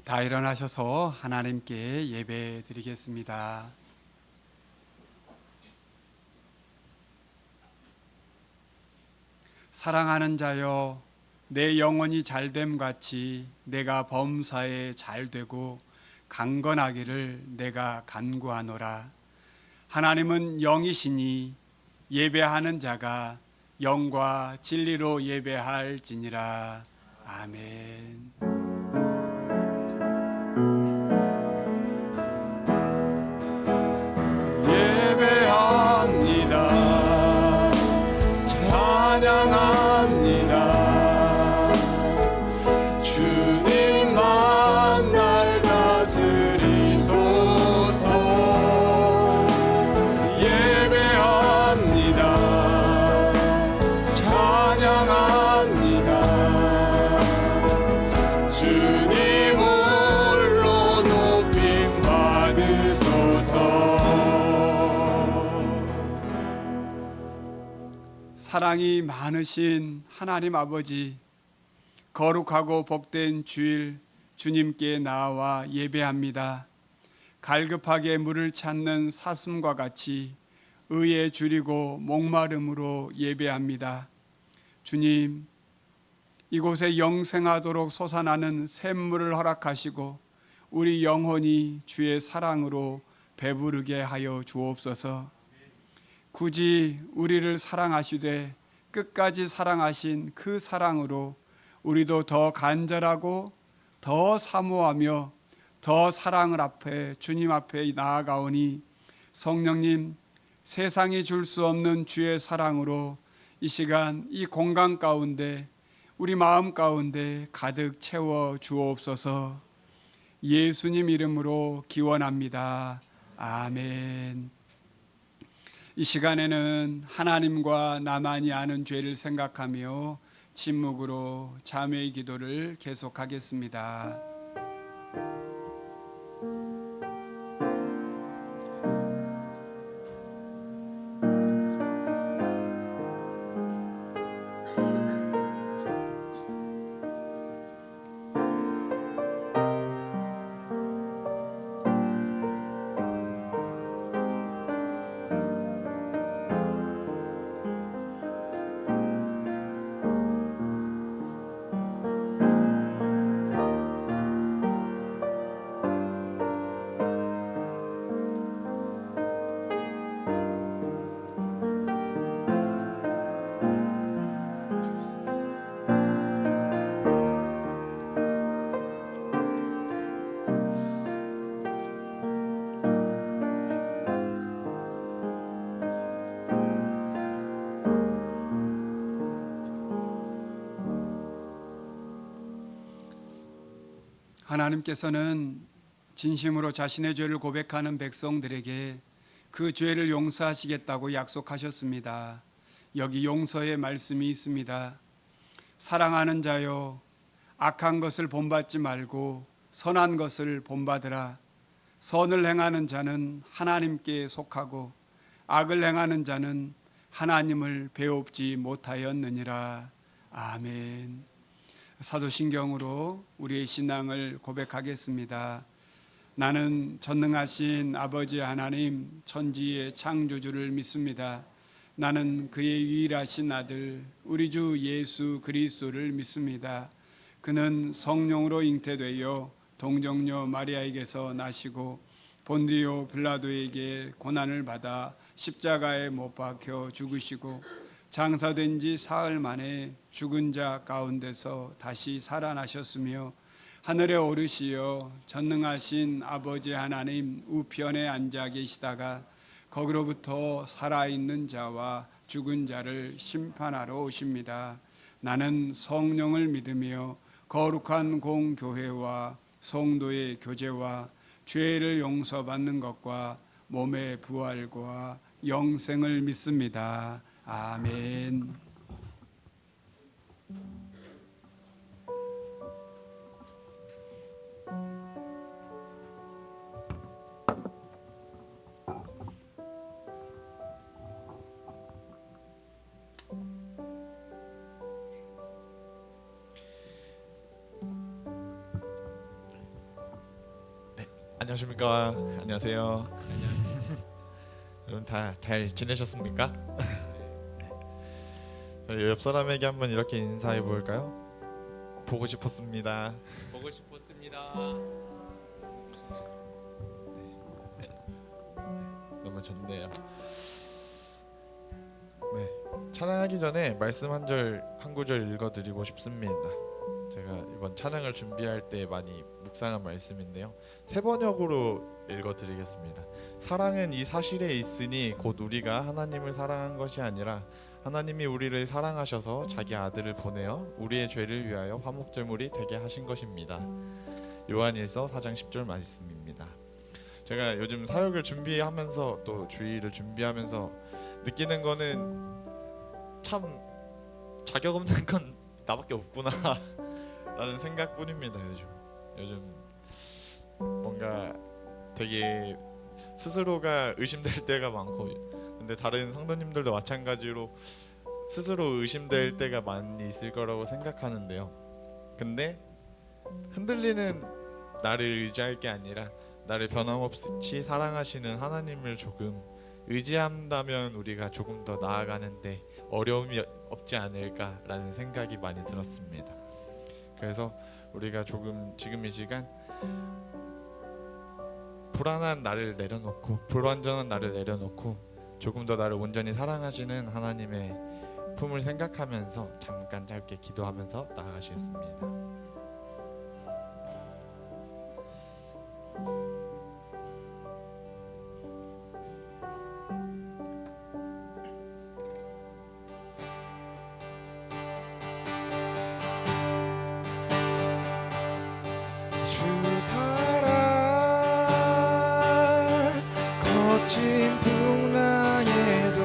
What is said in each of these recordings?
다 일어나셔서 하나님께 예배 드리겠습니다. 사랑하는 자여, 내 영혼이 잘됨 같이 내가 범사에 잘되고 강건하기를 내가 간구하노라. 하나님은 영이시니 예배하는 자가 영과 진리로 예배할지니라. 아멘. 예배합니다. 찬양합니다. 주님만 날 다스리소서. 예배합니다. 찬양합니다. 주님 홀로 높임 받으소서. 사랑이 많으신 하나님 아버지, 거룩하고 복된 주일 주님께 나와 예배합니다. 갈급하게 물을 찾는 사슴과 같이 의에 줄이고 목마름으로 예배합니다. 주님, 이곳에 영생하도록 솟아나는 샘물을 허락하시고 우리 영혼이 주의 사랑으로 배부르게 하여 주옵소서. 굳이 우리를 사랑하시되 끝까지 사랑하신 그 사랑으로 우리도 더 간절하고 더 사모하며 더 사랑을 앞에 주님 앞에 나아가오니 성령님, 세상이 줄 수 없는 주의 사랑으로 이 시간 이 공간 가운데 우리 마음 가운데 가득 채워 주옵소서. 예수님 이름으로 기원합니다. 아멘. 이 시간에는 하나님과 나만이 아는 죄를 생각하며 침묵으로 자매의 기도를 계속하겠습니다. 하나님께서는 진심으로 자신의 죄를 고백하는 백성들에게 그 죄를 용서하시겠다고 약속하셨습니다. 여기 용서의 말씀이 있습니다. 사랑하는 자여, 악한 것을 본받지 말고 선한 것을 본받으라. 선을 행하는 자는 하나님께 속하고 악을 행하는 자는 하나님을 배웁지 못하였느니라. 아멘. 사도신경으로 우리의 신앙을 고백하겠습니다. 나는 전능하신 아버지 하나님 천지의 창조주를 믿습니다. 나는 그의 유일하신 아들 우리 주 예수 그리스도를 믿습니다. 그는 성령으로 잉태되어 동정녀 마리아에게서 나시고 본디오 빌라도에게 고난을 받아 십자가에 못 박혀 죽으시고 장사된 지 사흘 만에 죽은 자 가운데서 다시 살아나셨으며 하늘에 오르시어 전능하신 아버지 하나님 우편에 앉아 계시다가 거기로부터 살아있는 자와 죽은 자를 심판하러 오십니다. 나는 성령을 믿으며 거룩한 공교회와 성도의 교제와 죄를 용서받는 것과 몸의 부활과 영생을 믿습니다. 아멘. 안녕하십니까. 안녕하세요. 여러분 다 잘 지내셨습니까? 옆 사람에게 한번 이렇게 인사해 볼까요? 보고 싶었습니다. 보고 싶었습니다. 너무 좋네요. 네, 찬양하기 전에 말씀 한 구절 읽어드리고 싶습니다. 제가 이번 찬양을 준비할 때 많이 묵상한 말씀인데요. 세 번역으로 읽어드리겠습니다. 사랑은 이 사실에 있으니 곧 우리가 하나님을 사랑한 것이 아니라 하나님이 우리를 사랑하셔서 자기 아들을 보내어 우리의 죄를 위하여 화목제물이 되게 하신 것입니다. 요한일서 4장 10절 말씀입니다. 제가 요즘 사역을 준비하면서 또 주일을 준비하면서 느끼는 거는 참 자격 없는 건 나밖에 없구나 라는 생각뿐입니다. 요즘 뭔가 되게 스스로가 의심될 때가 많고, 근데 다른 성도님들도 마찬가지로 스스로 의심될 때가 많이 있을 거라고 생각하는데요. 근데 흔들리는 나를 의지할 게 아니라 나를 변함없이 사랑하시는 하나님을 조금 의지한다면 우리가 조금 더 나아가는데 어려움이 없지 않을까라는 생각이 많이 들었습니다. 그래서 우리가 조금 지금 이 시간 불안한 나를 내려놓고, 불완전한 나를 내려놓고 조금 더 나를 온전히 사랑하시는 하나님의 품을 생각하면서 잠깐 짧게 기도하면서 나아가시겠습니다. 거친 풍랑에도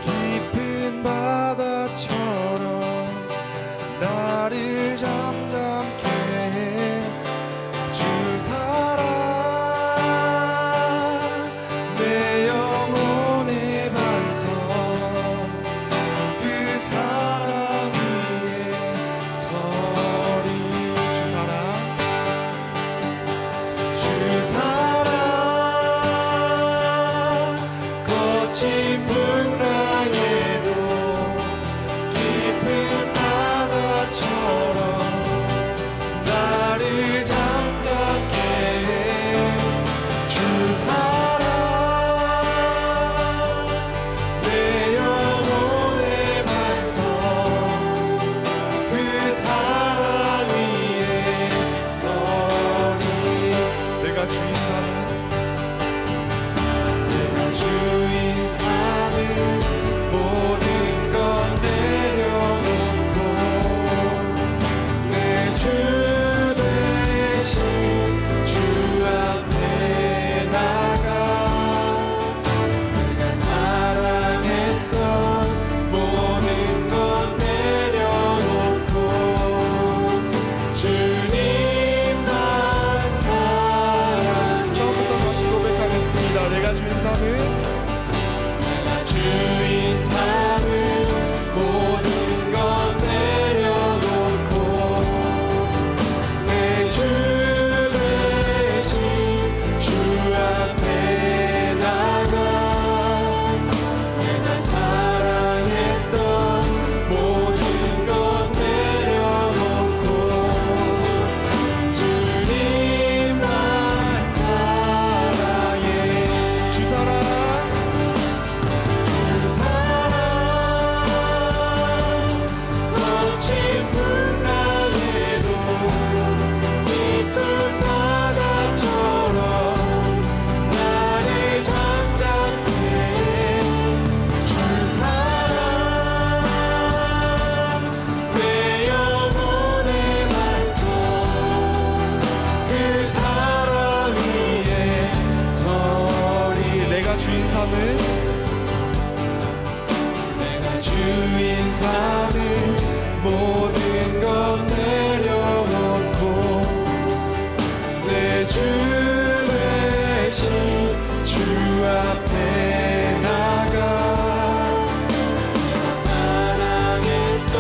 깊은 바다처럼 나를 잠잠케 해 주 사랑 내 영혼의 반석 그 사랑 위에 서리 주 사랑 거친 풍랑에도 깊은 바다처럼 나를 잠잠케 해 주 사랑 내 영혼의 반석 그 사랑 위에 서리. 내가 주인 삼은 모든 것 내려놓고 내 주 대신 주 앞에 나가 내가 사랑했던 모든 것 내려놓고 주님만 사랑해. 처음부터 다시 고백하겠습니다. 내가 주인 삼은 주인 삼은 모든 것 내려놓고 내 주 대신 주 앞에 나가 내가 사랑했던 모든 것 내려놓고 주님만 사랑해. 주 사랑 거친 풍랑에도 깊은 바다처럼 나를 잠잠케 주 사랑 내 영혼의 반석 그 사랑 위에 서리. 내가 주인 삼은 주인 삼은 모든 것 내려놓고 내 주 대신 주 앞에 나가 내가 사랑했던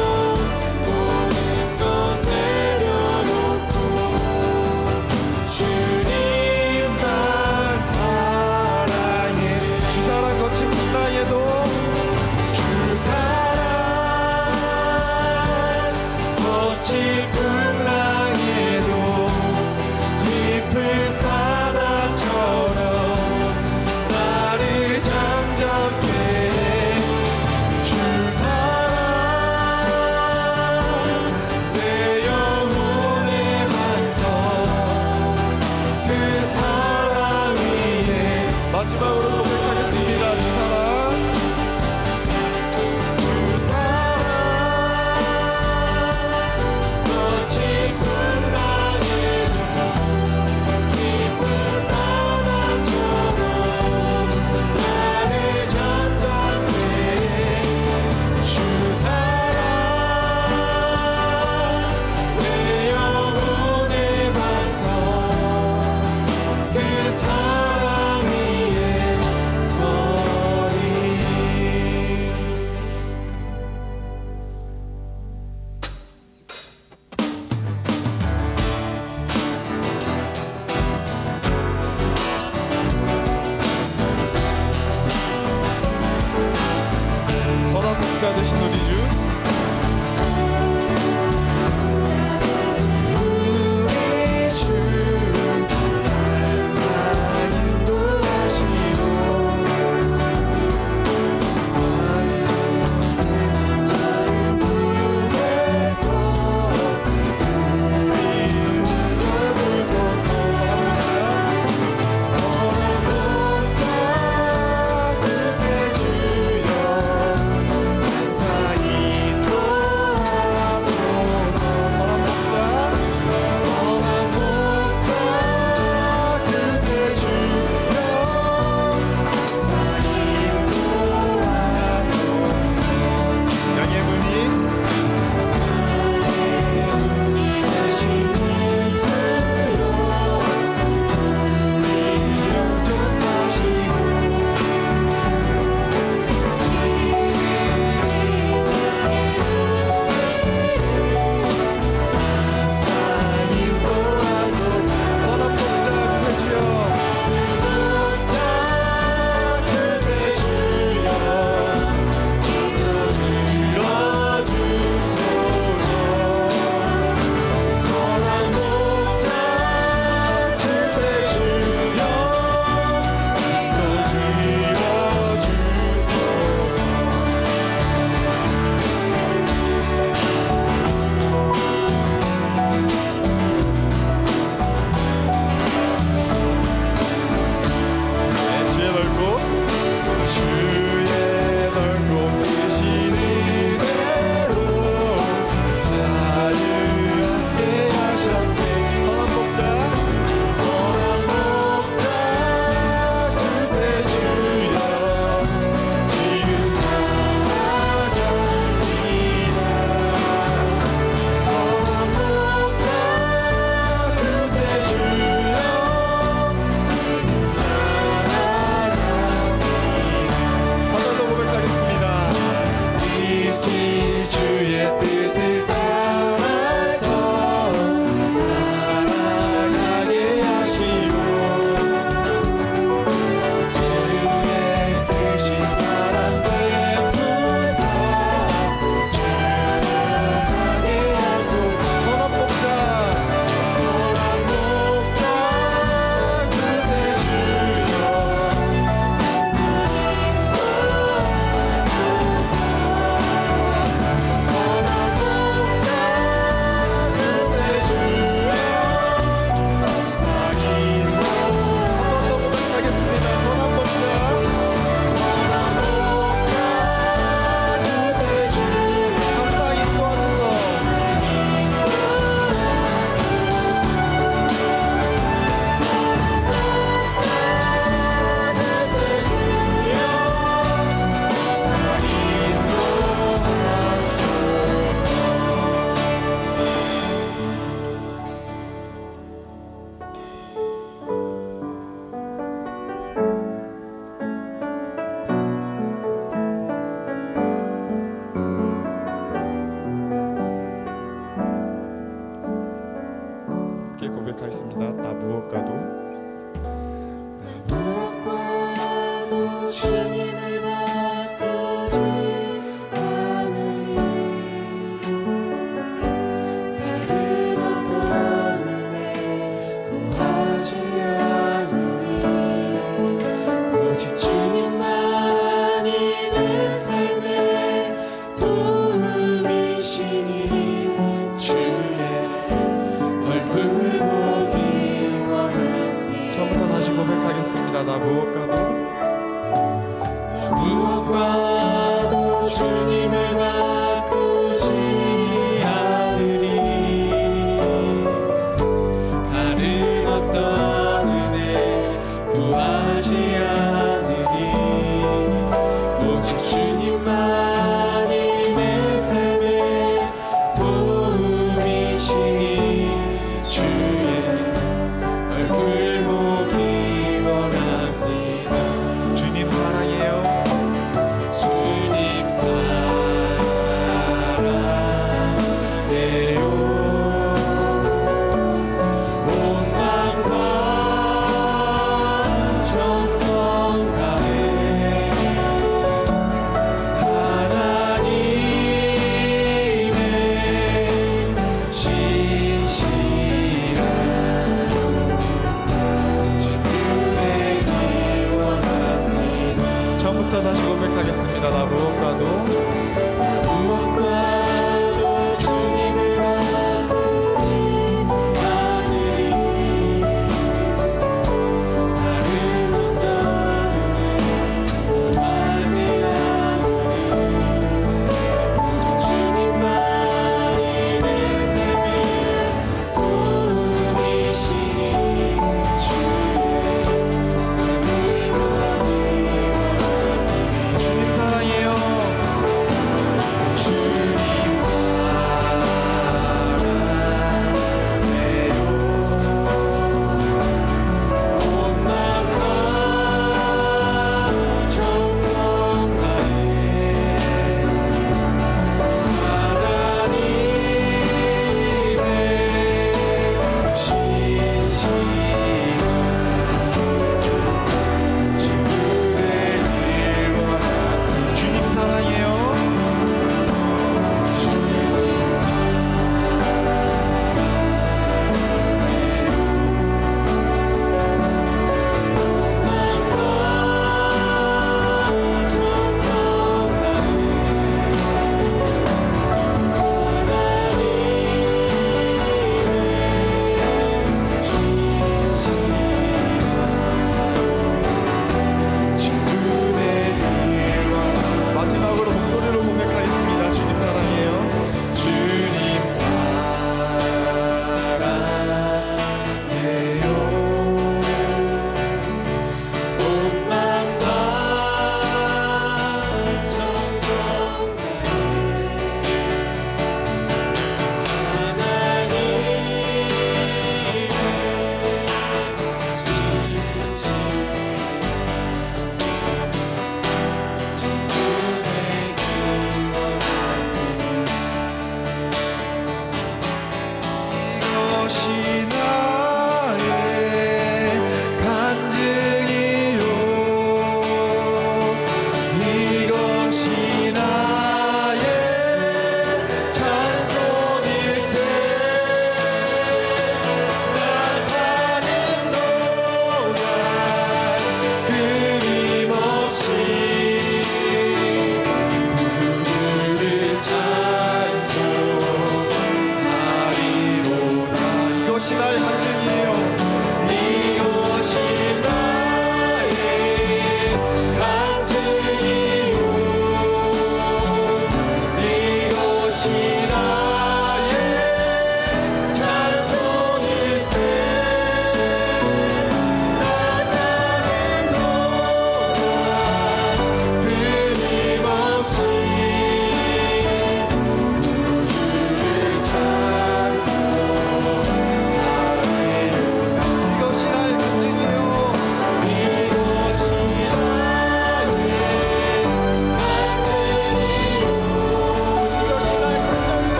모든 것 내려놓고 주님 마지막으로 고백하겠습니다. 두 사랑 꽃이 풍랑에 깊은 바다처럼 나를 전담해 주 사랑 내 영혼의 반성 그 사랑 위에 서리 선한 목자 되신 우리 주 우리 주 항상 인도하시고 자유 곳에서 우리를 주소서 선한 목자 그새 주여 항상 인도하소서 선한 목자 그새 주여 항상 인도하소서 양의 문이 문이 되신 예수여 우리를 영접하시고 항상 인도하소서 선한 목자 그새 주여 목자 그새 주여 들어주소서 선한 목자 그새 주여 들어주소서 주의 넓고 크신 은혜로 자유롭게 하셨네 선한 목자 그새 주여 지금 나아갑니다 선한 목자 그새 주여 선언도 고백하겠습니다. 깊이 주의 뜻을 따라서 살아가게 하시고 주의 크신 사랑 베푸사 주하게 하소서 선한 목자 선한 목자 그새 주여 선한 목자 그새 주여 항상 인도하소서 한 번 더 고백하겠습니다. 선한 목자 선한 목자 그새 주여 항상 인도하소서 그새 주여 항상 함께 고백하겠습니다. 나 무엇과도 무엇과도 주님을 바꾸지 않으리 다른 어떤 은혜 구하지 않으리 오직 주님만이 내 삶의 도움이시니 주의 얼굴 보기 원합니다 처음부터 다시 고백하겠습니다. 나 무엇과도 주님을 바꾸지 않으리. 다른 어떤 은혜 구하지 않으리. 오직 주님만이 내 삶의 도움이시니 주의 얼굴 보기 원합니다. 주님 사랑해요. 주님 사랑해요. 온 마음과 정성 다해 하나님의 신실한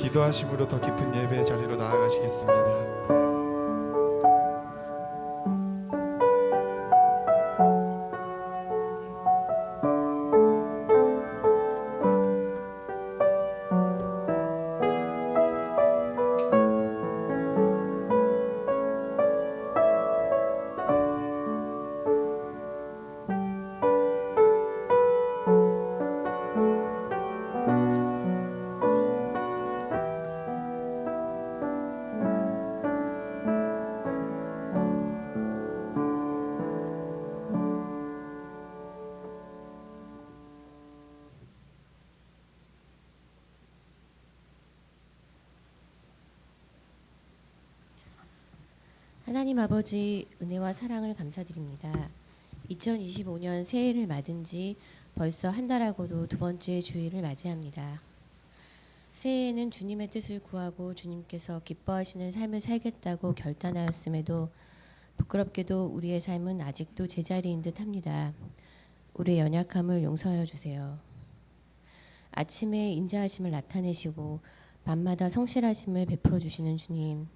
기도하심으로 더 깊은 예배의 자리로 나아가시겠습니다. 하나님 아버지 은혜와 사랑을 감사드립니다. 2025년 새해를 맞은 지 벌써 한 달하고도 두 번째 주일을 맞이합니다. 새해에는 주님의 뜻을 구하고 주님께서 기뻐하시는 삶을 살겠다고 결단하였음에도 부끄럽게도 우리의 삶은 아직도 제자리인 듯 합니다. 우리의 연약함을 용서하여 주세요. 아침에 인자하심을 나타내시고 밤마다 성실하심을 베풀어 주시는 주님,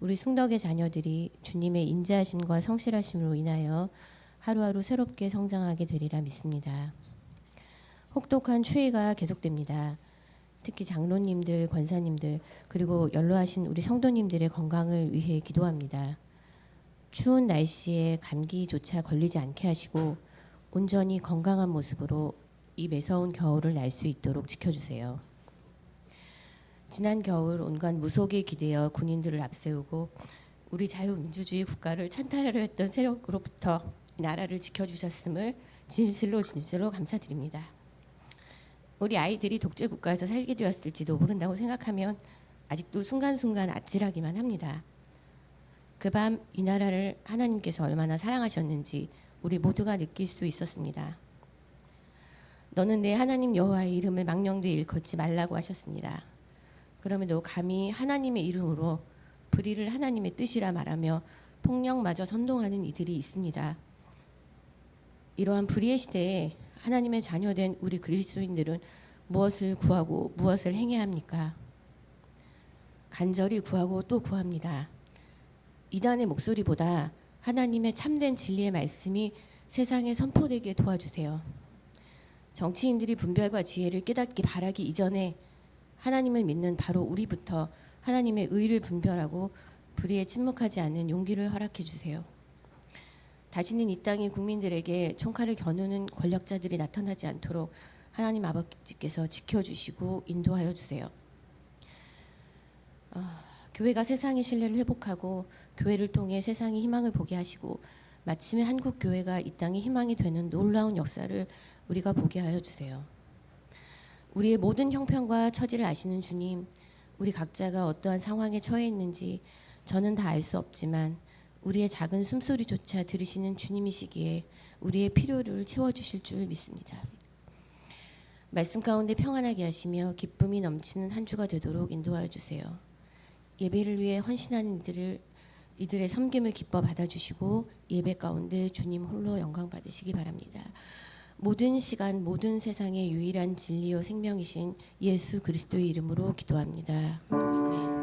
우리 숭덕의 자녀들이 주님의 인자하심과 성실하심으로 인하여 하루하루 새롭게 성장하게 되리라 믿습니다. 혹독한 추위가 계속됩니다. 특히 장로님들, 권사님들, 그리고 연로하신 우리 성도님들의 건강을 위해 기도합니다. 추운 날씨에 감기조차 걸리지 않게 하시고 온전히 건강한 모습으로 이 매서운 겨울을 날 수 있도록 지켜주세요. 지난 겨울 온갖 무속에 기대어 군인들을 앞세우고 우리 자유민주주의 국가를 찬탈하려 했던 세력으로부터 이 나라를 지켜주셨음을 진실로 감사드립니다. 우리 아이들이 독재 국가에서 살게 되었을지도 모른다고 생각하면 아직도 순간순간 아찔하기만 합니다. 그 밤 이 나라를 하나님께서 얼마나 사랑하셨는지 우리 모두가 느낄 수 있었습니다. 너는 내 하나님 여호와의 이름을 망령되이 일컫지 말라고 하셨습니다. 그럼에도 감히 하나님의 이름으로 불의를 하나님의 뜻이라 말하며 폭력마저 선동하는 이들이 있습니다. 이러한 불의의 시대에 하나님의 자녀된 우리 그리스도인들은 무엇을 구하고 무엇을 행해야 합니까? 간절히 구하고 또 구합니다. 이단의 목소리보다 하나님의 참된 진리의 말씀이 세상에 선포되게 도와주세요. 정치인들이 분별과 지혜를 깨닫기 바라기 이전에 하나님을 믿는 바로 우리부터 하나님의 의를 분별하고 불의에 침묵하지 않는 용기를 허락해 주세요. 다시는 이 땅의 국민들에게 총칼을 겨누는 권력자들이 나타나지 않도록 하나님 아버지께서 지켜주시고 인도하여 주세요. 교회가 세상의 신뢰를 회복하고 교회를 통해 세상이 희망을 보게 하시고 마침내 한국 교회가 이 땅의 희망이 되는 놀라운 역사를 우리가 보게 하여 주세요. 우리의 모든 형편과 처지를 아시는 주님, 우리 각자가 어떠한 상황에 처해 있는지 저는 다 알 수 없지만 우리의 작은 숨소리조차 들으시는 주님이시기에 우리의 필요를 채워주실 줄 믿습니다. 말씀 가운데 평안하게 하시며 기쁨이 넘치는 한 주가 되도록 인도하여 주세요. 예배를 위해 헌신하는 이들의 섬김을 기뻐 받아주시고 예배 가운데 주님 홀로 영광 받으시기 바랍니다. 모든 시간 모든 세상의 유일한 진리요 생명이신 예수 그리스도의 이름으로 기도합니다. 아멘.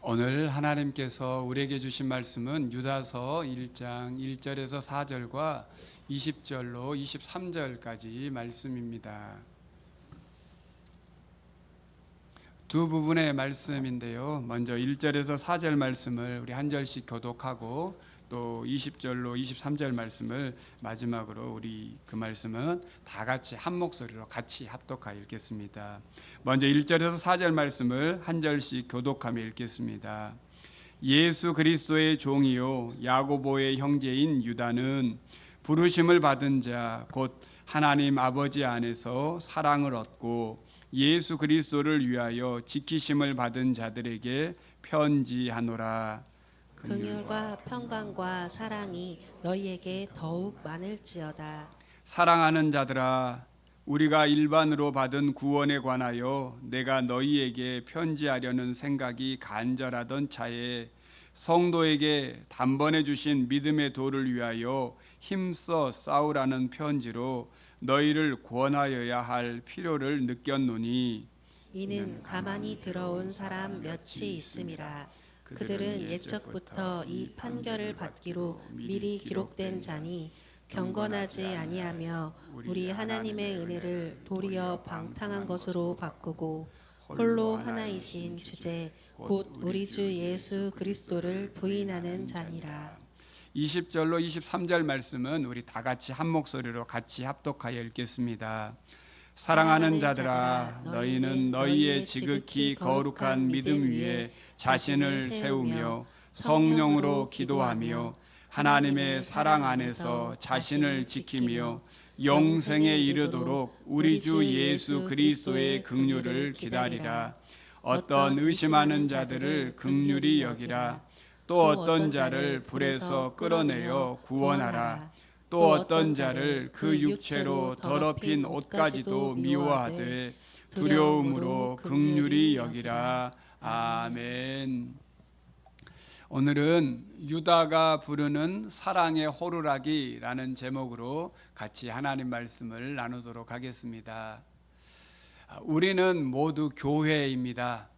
오늘 하나님께서 우리에게 주신 말씀은 유다서 1장 1절에서 4절과 20절로 23절까지 말씀입니다. 두 부분의 말씀인데요. 먼저 1절에서 4절 말씀을 우리 한 절씩 교독하고 또 20절로 23절 말씀을 마지막으로 우리 그 말씀은 다 같이 한 목소리로 같이 합독하여 읽겠습니다. 먼저 1절에서 4절 말씀을 한 절씩 교독하며 읽겠습니다. 예수 그리스도의 종이요 야고보의 형제인 유다는 부르심을 받은 자 곧 하나님 아버지 안에서 사랑을 얻고 예수 그리스도를 위하여 지키심을 받은 자들에게 편지하노라. 긍휼과 평강과 사랑이 너희에게 더욱 많을지어다. 사랑하는 자들아, 우리가 일반으로 받은 구원에 관하여 내가 너희에게 편지하려는 생각이 간절하던 차에 성도에게 단번에 주신 믿음의 도를 위하여 힘써 싸우라는 편지로 너희를 권하여야 할 필요를 느꼈노니, 이는 가만히 들어온 사람 몇이 있음이라. 그들은 옛적부터 이 판결을 받기로 미리 기록된 자니 경건하지 아니하며 우리 하나님의 은혜를 도리어 방탕한 것으로 바꾸고 홀로 하나이신 주제 곧 우리 주 예수 그리스도를 부인하는 자니라. 20절로 23절 말씀은 우리 다 같이 한 목소리로 같이 합독하여 읽겠습니다. 사랑하는 자들아, 너희는 너희의 지극히 거룩한 믿음 위에 자신을 세우며 성령으로 기도하며 하나님의 사랑 안에서 자신을 지키며 영생에 이르도록 우리 주 예수 그리스도의 긍휼을 기다리라. 어떤 의심하는 자들을 긍휼히 여기라. 또 어떤 자를 불에서 끌어내어 구원하라. 또 어떤 자를 그 육체로 더럽힌 옷까지도 미워하되 두려움으로 긍휼히 여기라. 아멘. 오늘은 유다가 부르는 사랑의 호루라기라는 제목으로 같이 하나님 말씀을 나누도록 하겠습니다. 우리는 모두 교회입니다.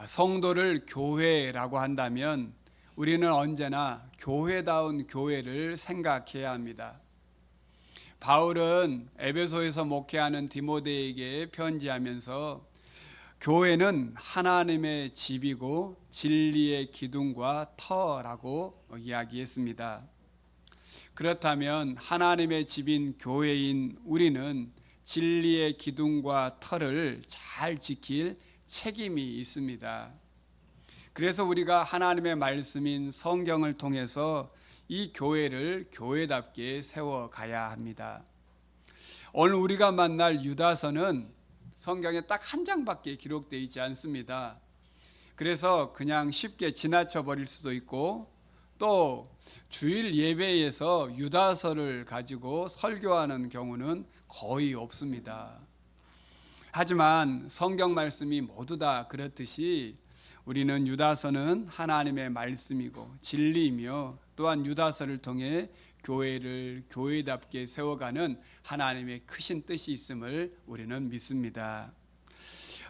성도를 교회라고 한다면 우리는 언제나 교회다운 교회를 생각해야 합니다. 바울은 에베소에서 목회하는 디모데에게 편지하면서 교회는 하나님의 집이고 진리의 기둥과 터라고 이야기했습니다. 그렇다면 하나님의 집인 교회인 우리는 진리의 기둥과 터를 잘 지킬 책임이 있습니다. 그래서 우리가 하나님의 말씀인 성경을 통해서 이 교회를 교회답게 세워가야 합니다. 오늘 우리가 만날 유다서는 성경에 딱 한 장밖에 기록되어 있지 않습니다. 그래서 그냥 쉽게 지나쳐 버릴 수도 있고, 또 주일 예배에서 유다서를 가지고 설교하는 경우는 거의 없습니다. 하지만 성경 말씀이 모두 다 그렇듯이 우리는 유다서는 하나님의 말씀이고 진리이며, 또한 유다서를 통해 교회를 교회답게 세워가는 하나님의 크신 뜻이 있음을 우리는 믿습니다.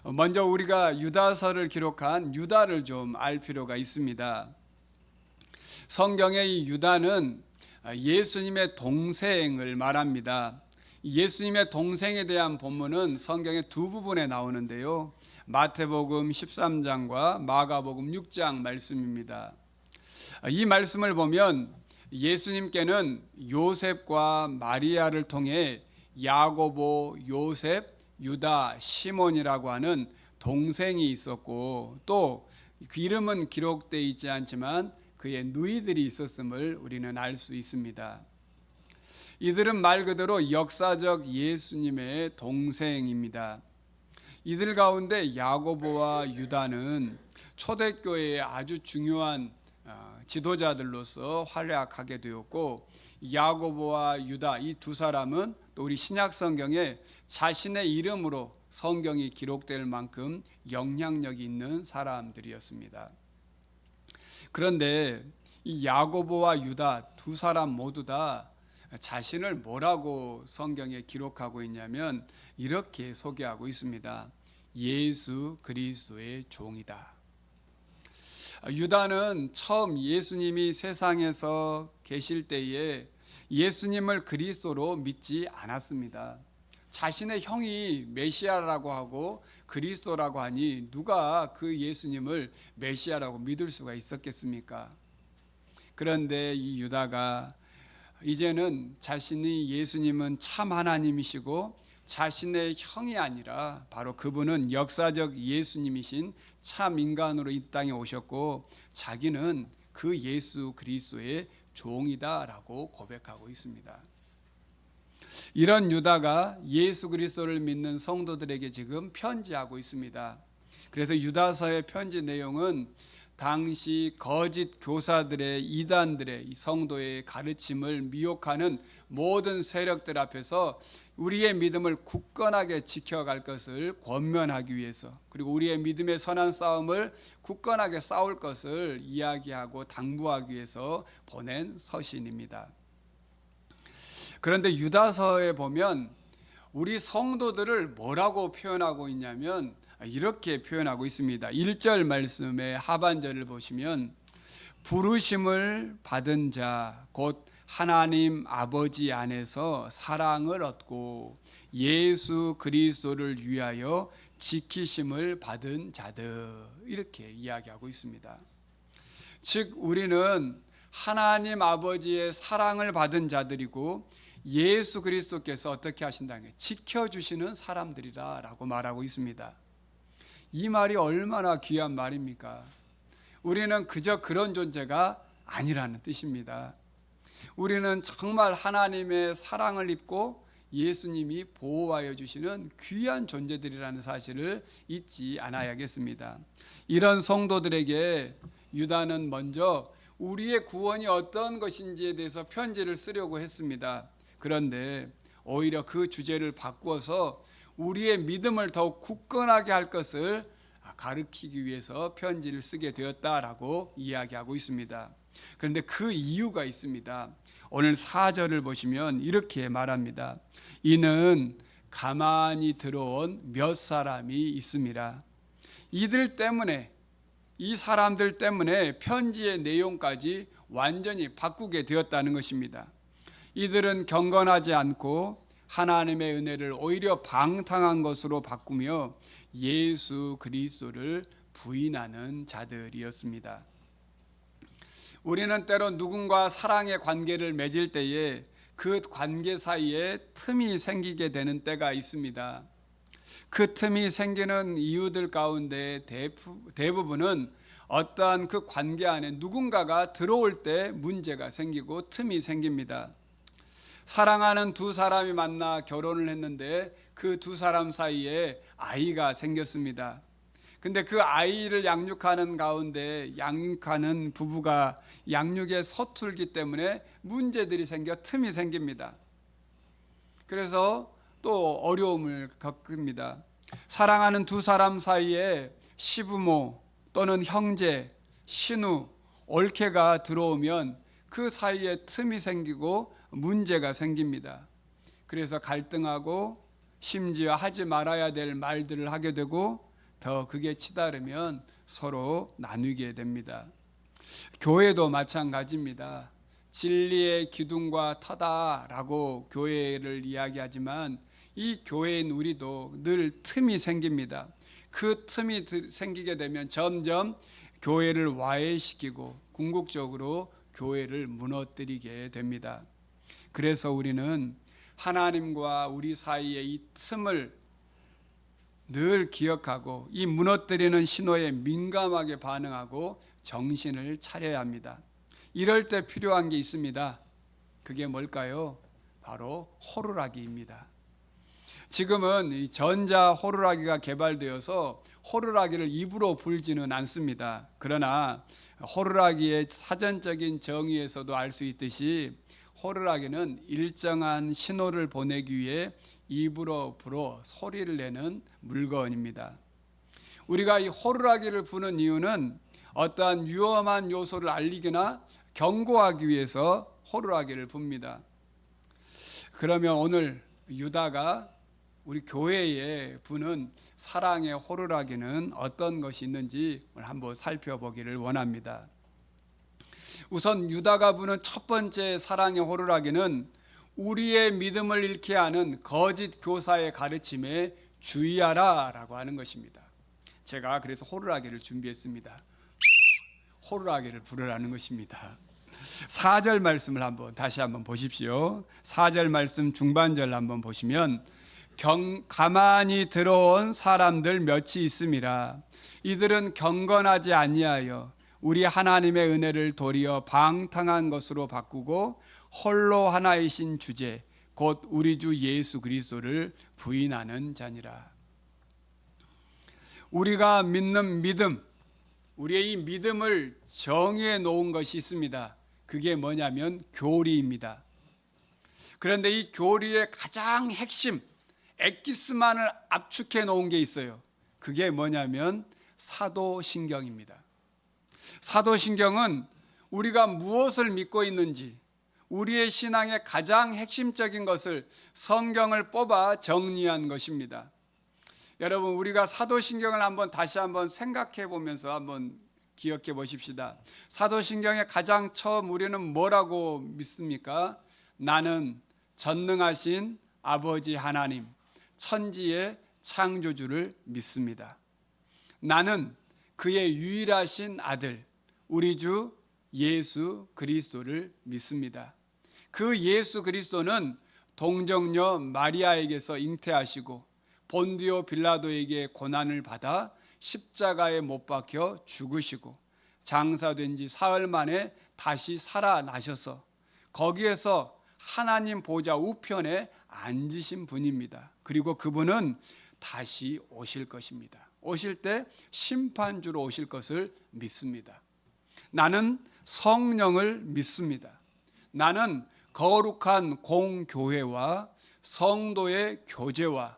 먼저 우리가 유다서를 기록한 유다를 좀 알 필요가 있습니다. 성경의 이 유다는 예수님의 동생을 말합니다. 예수님의 동생에 대한 본문은 성경의 두 부분에 나오는데요. 마태복음 13장과 마가복음 6장 말씀입니다. 이 말씀을 보면 예수님께는 요셉과 마리아를 통해 야고보, 요셉, 유다, 시몬이라고 하는 동생이 있었고, 또 그 이름은 기록되어 있지 않지만 그의 누이들이 있었음을 우리는 알 수 있습니다. 이들은 말 그대로 역사적 예수님의 동생입니다. 이들 가운데 야고보와 유다는 초대교회의 아주 중요한 지도자들로서 활약하게 되었고, 야고보와 유다 이 두 사람은 또 우리 신약 성경에 자신의 이름으로 성경이 기록될 만큼 영향력이 있는 사람들이었습니다. 그런데 이 야고보와 유다 두 사람 모두 다 자신을 뭐라고 성경에 기록하고 있냐면 이렇게 소개하고 있습니다. 예수 그리스도의 종이다. 유다는 처음 예수님이 세상에서 계실 때에 예수님을 그리스도로 믿지 않았습니다. 자신의 형이 메시아라고 하고 그리스도라고 하니 누가 그 예수님을 메시아라고 믿을 수가 있었겠습니까? 그런데 이 유다가 이제는 자신이 예수님은 참 하나님이시고 자신의 형이 아니라 바로 그분은 역사적 예수님이신 참 인간으로 이 땅에 오셨고 자기는 그 예수 그리스도의 종이다라고 고백하고 있습니다. 이런 유다가 예수 그리스도를 믿는 성도들에게 지금 편지하고 있습니다. 그래서 유다서의 편지 내용은 당시 거짓 교사들의 이단들의 이 성도의 가르침을 미혹하는 모든 세력들 앞에서 우리의 믿음을 굳건하게 지켜갈 것을 권면하기 위해서, 그리고 우리의 믿음의 선한 싸움을 굳건하게 싸울 것을 이야기하고 당부하기 위해서 보낸 서신입니다. 그런데 유다서에 보면 우리 성도들을 뭐라고 표현하고 있냐면 이렇게 표현하고 있습니다. 1절 말씀의 하반절을 보시면 부르심을 받은 자 곧 하나님 아버지 안에서 사랑을 얻고 예수 그리스도를 위하여 지키심을 받은 자들, 이렇게 이야기하고 있습니다. 즉 우리는 하나님 아버지의 사랑을 받은 자들이고 예수 그리스도께서 어떻게 하신다는 게 지켜주시는 사람들이라 라고 말하고 있습니다. 이 말이 얼마나 귀한 말입니까? 우리는 그저 그런 존재가 아니라는 뜻입니다. 우리는 정말 하나님의 사랑을 입고 예수님이 보호하여 주시는 귀한 존재들이라는 사실을 잊지 않아야겠습니다. 이런 성도들에게 유다는 먼저 우리의 구원이 어떤 것인지에 대해서 편지를 쓰려고 했습니다. 그런데 오히려 그 주제를 바꾸어서 우리의 믿음을 더욱 굳건하게 할 것을 가르치기 위해서 편지를 쓰게 되었다라고 이야기하고 있습니다. 그런데 그 이유가 있습니다. 오늘 4절을 보시면 이렇게 말합니다. 이는 가만히 들어온 몇 사람이 있습니다. 이들 때문에, 이 사람들 때문에 편지의 내용까지 완전히 바꾸게 되었다는 것입니다. 이들은 경건하지 않고 하나님의 은혜를 오히려 방탕한 것으로 바꾸며 예수 그리스도를 부인하는 자들이었습니다. 우리는 때로 누군가 사랑의 관계를 맺을 때에 그 관계 사이에 틈이 생기게 되는 때가 있습니다. 그 틈이 생기는 이유들 가운데 대부분은 어떠한 그 관계 안에 누군가가 들어올 때 문제가 생기고 틈이 생깁니다. 사랑하는 두 사람이 만나 결혼을 했는데 그 두 사람 사이에 아이가 생겼습니다. 근데 그 아이를 양육하는 가운데 양육하는 부부가 양육에 서툴기 때문에 문제들이 생겨 틈이 생깁니다. 그래서 또 어려움을 겪습니다. 사랑하는 두 사람 사이에 시부모 또는 형제, 신우, 올케가 들어오면 그 사이에 틈이 생기고 문제가 생깁니다. 그래서 갈등하고 심지어 하지 말아야 될 말들을 하게 되고 더 그게 치달으면 서로 나누게 됩니다. 교회도 마찬가지입니다. 진리의 기둥과 터다라고 교회를 이야기하지만 이 교회인 우리도 늘 틈이 생깁니다. 그 틈이 생기게 되면 점점 교회를 와해시키고 궁극적으로 교회를 무너뜨리게 됩니다. 그래서 우리는 하나님과 우리 사이의 이 틈을 늘 기억하고 이 무너뜨리는 신호에 민감하게 반응하고 정신을 차려야 합니다. 이럴 때 필요한 게 있습니다. 그게 뭘까요? 바로 호루라기입니다. 지금은 이 전자 호루라기가 개발되어서 호루라기를 입으로 불지는 않습니다. 그러나 호루라기의 사전적인 정의에서도 알 수 있듯이 호루라기는 일정한 신호를 보내기 위해 입으로 불어 소리를 내는 물건입니다. 우리가 이 호루라기를 부는 이유는 어떠한 위험한 요소를 알리거나 경고하기 위해서 호루라기를 붑니다. 그러면 오늘 유다가 우리 교회에 부는 사랑의 호루라기는 어떤 것이 있는지 오늘 한번 살펴보기를 원합니다. 우선 유다가 부는 첫 번째 사랑의 호루라기는 우리의 믿음을 잃게 하는 거짓 교사의 가르침에 주의하라 라고 하는 것입니다. 제가 그래서 호루라기를 준비했습니다. 호루라기를 부르라는 것입니다. 4절 말씀을 다시 한번 보십시오. 4절 말씀 중반절 한번 보시면 가만히 들어온 사람들 몇이 있음이라. 이들은 경건하지 아니하여 우리 하나님의 은혜를 도리어 방탕한 것으로 바꾸고 홀로 하나이신 주제 곧 우리 주 예수 그리스도를 부인하는 자니라. 우리가 믿는 믿음, 우리의 이 믿음을 정의해 놓은 것이 있습니다. 그게 뭐냐면 교리입니다. 그런데 이 교리의 가장 핵심, 엑기스만을 압축해 놓은 게 있어요. 그게 뭐냐면 사도신경입니다. 사도신경은 우리가 무엇을 믿고 있는지, 우리의 신앙의 가장 핵심적인 것을 성경을 뽑아 정리한 것입니다. 여러분, 우리가 사도신경을 다시 한번 생각해 보면서 한번 기억해 보십시다. 사도신경의 가장 처음 우리는 뭐라고 믿습니까? 나는 전능하신 아버지 하나님, 천지의 창조주를 믿습니다. 나는 그의 유일하신 아들, 우리 주 예수 그리스도를 믿습니다. 그 예수 그리스도는 동정녀 마리아에게서 잉태하시고 본디오 빌라도에게 고난을 받아 십자가에 못 박혀 죽으시고 장사된 지 사흘 만에 다시 살아나셔서 거기에서 하나님 보좌 우편에 앉으신 분입니다. 그리고 그분은 다시 오실 것입니다. 오실 때 심판주로 오실 것을 믿습니다. 나는 성령을 믿습니다. 나는 거룩한 공교회와 성도의 교제와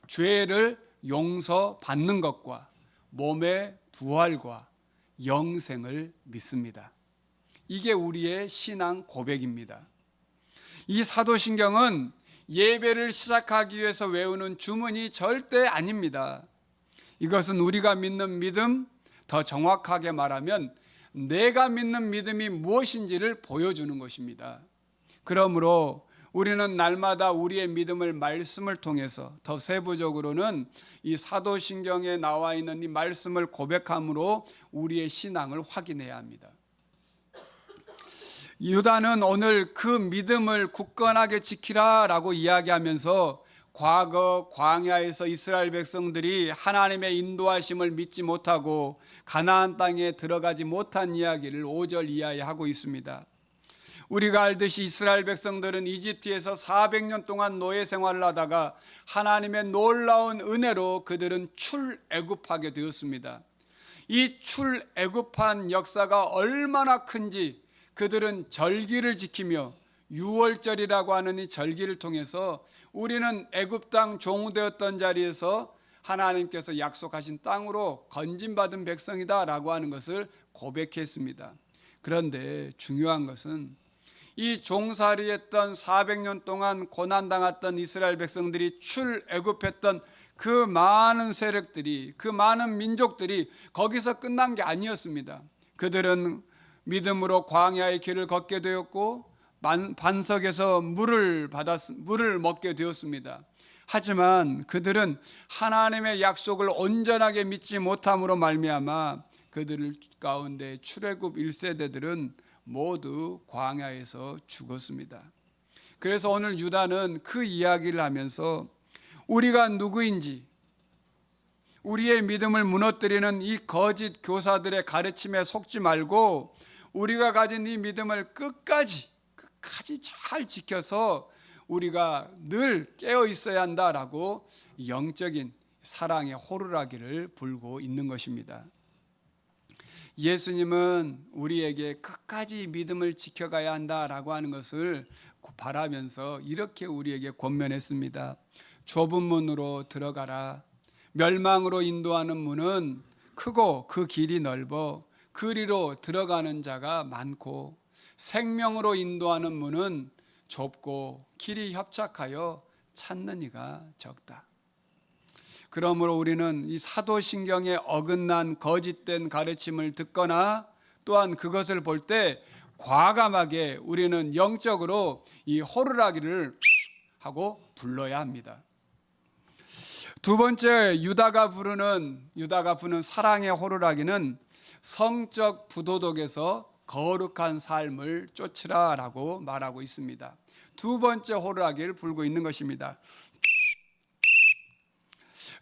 죄를 용서받는 것과 몸의 부활과 영생을 믿습니다. 이게 우리의 신앙 고백입니다. 이 사도신경은 예배를 시작하기 위해서 외우는 주문이 절대 아닙니다. 이것은 우리가 믿는 믿음, 더 정확하게 말하면 내가 믿는 믿음이 무엇인지를 보여주는 것입니다. 그러므로 우리는 날마다 우리의 믿음을 말씀을 통해서, 더 세부적으로는 이 사도신경에 나와 있는 이 말씀을 고백함으로 우리의 신앙을 확인해야 합니다. 유다는 오늘 그 믿음을 굳건하게 지키라라고 이야기하면서 과거 광야에서 이스라엘 백성들이 하나님의 인도하심을 믿지 못하고 가나안 땅에 들어가지 못한 이야기를 5절 이하에 하고 있습니다. 우리가 알듯이 이스라엘 백성들은 이집트에서 400년 동안 노예 생활을 하다가 하나님의 놀라운 은혜로 그들은 출애굽하게 되었습니다. 이 출애굽한 역사가 얼마나 큰지 그들은 절기를 지키며 유월절이라고 하는 이 절기를 통해서 우리는 애굽 땅 종되었던 자리에서 하나님께서 약속하신 땅으로 건진받은 백성이다라고 하는 것을 고백했습니다. 그런데 중요한 것은 이 종살이했던 400년 동안 고난당했던 이스라엘 백성들이 출애굽했던 그 많은 세력들이, 그 많은 민족들이 거기서 끝난 게 아니었습니다. 그들은 믿음으로 광야의 길을 걷게 되었고 반석에서 물을 먹게 되었습니다. 하지만 그들은 하나님의 약속을 온전하게 믿지 못함으로 말미암아 그들 가운데 출애굽 1세대들은 모두 광야에서 죽었습니다. 그래서 오늘 유다는 그 이야기를 하면서 우리가 누구인지, 우리의 믿음을 무너뜨리는 이 거짓 교사들의 가르침에 속지 말고 우리가 가진 이 믿음을 끝까지 잘 지켜서 우리가 늘 깨어 있어야 한다라고 영적인 사랑의 호루라기를 불고 있는 것입니다. 예수님은 우리에게 끝까지 믿음을 지켜가야 한다라고 하는 것을 바라면서 이렇게 우리에게 권면했습니다. 좁은 문으로 들어가라. 멸망으로 인도하는 문은 크고 그 길이 넓어 그리로 들어가는 자가 많고 생명으로 인도하는 문은 좁고 길이 협착하여 찾는 이가 적다. 그러므로 우리는 이 사도신경에 어긋난 거짓된 가르침을 듣거나 또한 그것을 볼 때 과감하게 우리는 영적으로 이 호루라기를 하고 불러야 합니다. 두 번째 유다가 부는 사랑의 호루라기는 성적 부도덕에서 거룩한 삶을 쫓으라라고 말하고 있습니다. 두 번째 호루라기를 불고 있는 것입니다.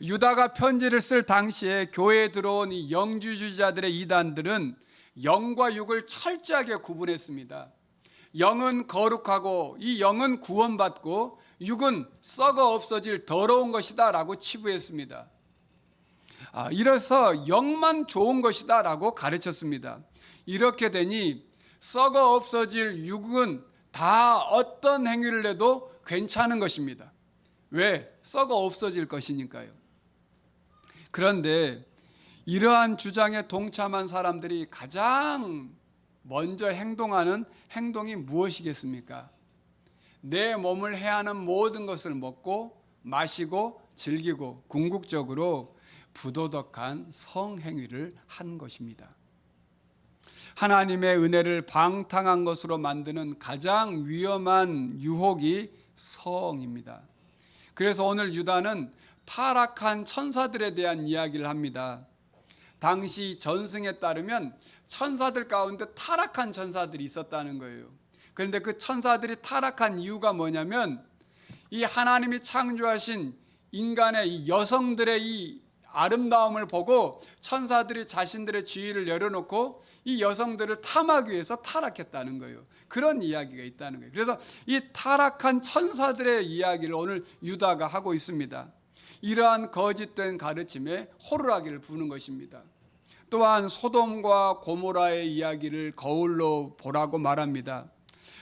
유다가 편지를 쓸 당시에 교회에 들어온 이 영주주의자들의 이단들은 영과 육을 철저하게 구분했습니다. 영은 거룩하고 이 영은 구원받고 육은 썩어 없어질 더러운 것이다 라고 치부했습니다. 이래서 영만 좋은 것이다 라고 가르쳤습니다. 이렇게 되니 썩어 없어질 육은 다 어떤 행위를 해도 괜찮은 것입니다. 왜? 썩어 없어질 것이니까요. 그런데 이러한 주장에 동참한 사람들이 가장 먼저 행동하는 행동이 무엇이겠습니까? 내 몸을 해하는 모든 것을 먹고 마시고 즐기고 궁극적으로 부도덕한 성행위를 한 것입니다. 하나님의 은혜를 방탕한 것으로 만드는 가장 위험한 유혹이 성입니다. 그래서 오늘 유다는 타락한 천사들에 대한 이야기를 합니다. 당시 전승에 따르면 천사들 가운데 타락한 천사들이 있었다는 거예요. 그런데 그 천사들이 타락한 이유가 뭐냐면 이 하나님이 창조하신 인간의 이 여성들의 이 아름다움을 보고 천사들이 자신들의 지위를 열어놓고 이 여성들을 탐하기 위해서 타락했다는 거예요. 그런 이야기가 있다는 거예요. 그래서 이 타락한 천사들의 이야기를 오늘 유다가 하고 있습니다. 이러한 거짓된 가르침에 호루라기를 부는 것입니다. 또한 소돔과 고모라의 이야기를 거울로 보라고 말합니다.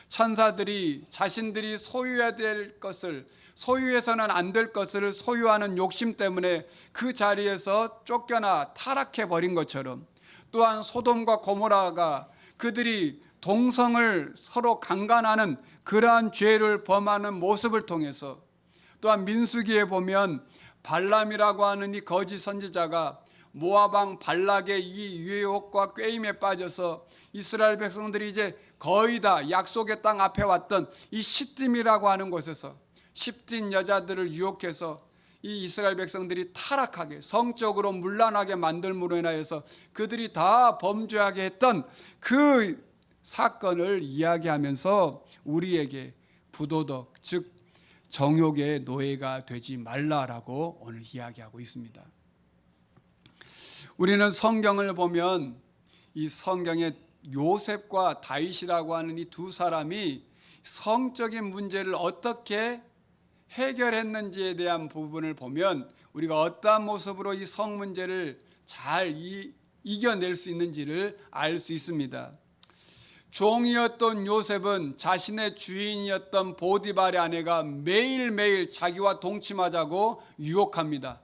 천사들이 자신들이 소유해야 될 것을, 소유해서는 안 될 것을 소유하는 욕심 때문에 그 자리에서 쫓겨나 타락해 버린 것처럼, 또한 소돔과 고모라가 그들이 동성을 서로 강간하는 그러한 죄를 범하는 모습을 통해서, 또한 민수기에 보면 발람이라고 하는 이 거짓 선지자가 모압 왕 발락의 이 유혹과 꾀임에 빠져서 이스라엘 백성들이 이제 거의 다 약속의 땅 앞에 왔던 이 시딤이라고 하는 곳에서 십딘 여자들을 유혹해서 이 이스라엘 백성들이 타락하게, 성적으로 문란하게 만들므로 인하여서 그들이 다 범죄하게 했던 그 사건을 이야기하면서 우리에게 부도덕, 즉 정욕의 노예가 되지 말라라고 오늘 이야기하고 있습니다. 우리는 성경을 보면 이 성경에 요셉과 다윗이라고 하는 이 두 사람이 성적인 문제를 어떻게 해결했는지에 대한 부분을 보면 우리가 어떠한 모습으로 이 성 문제를 잘 이겨낼 수 있는지를 알 수 있습니다. 종이었던 요셉은 자신의 주인이었던 보디발의 아내가 매일매일 자기와 동침하자고 유혹합니다.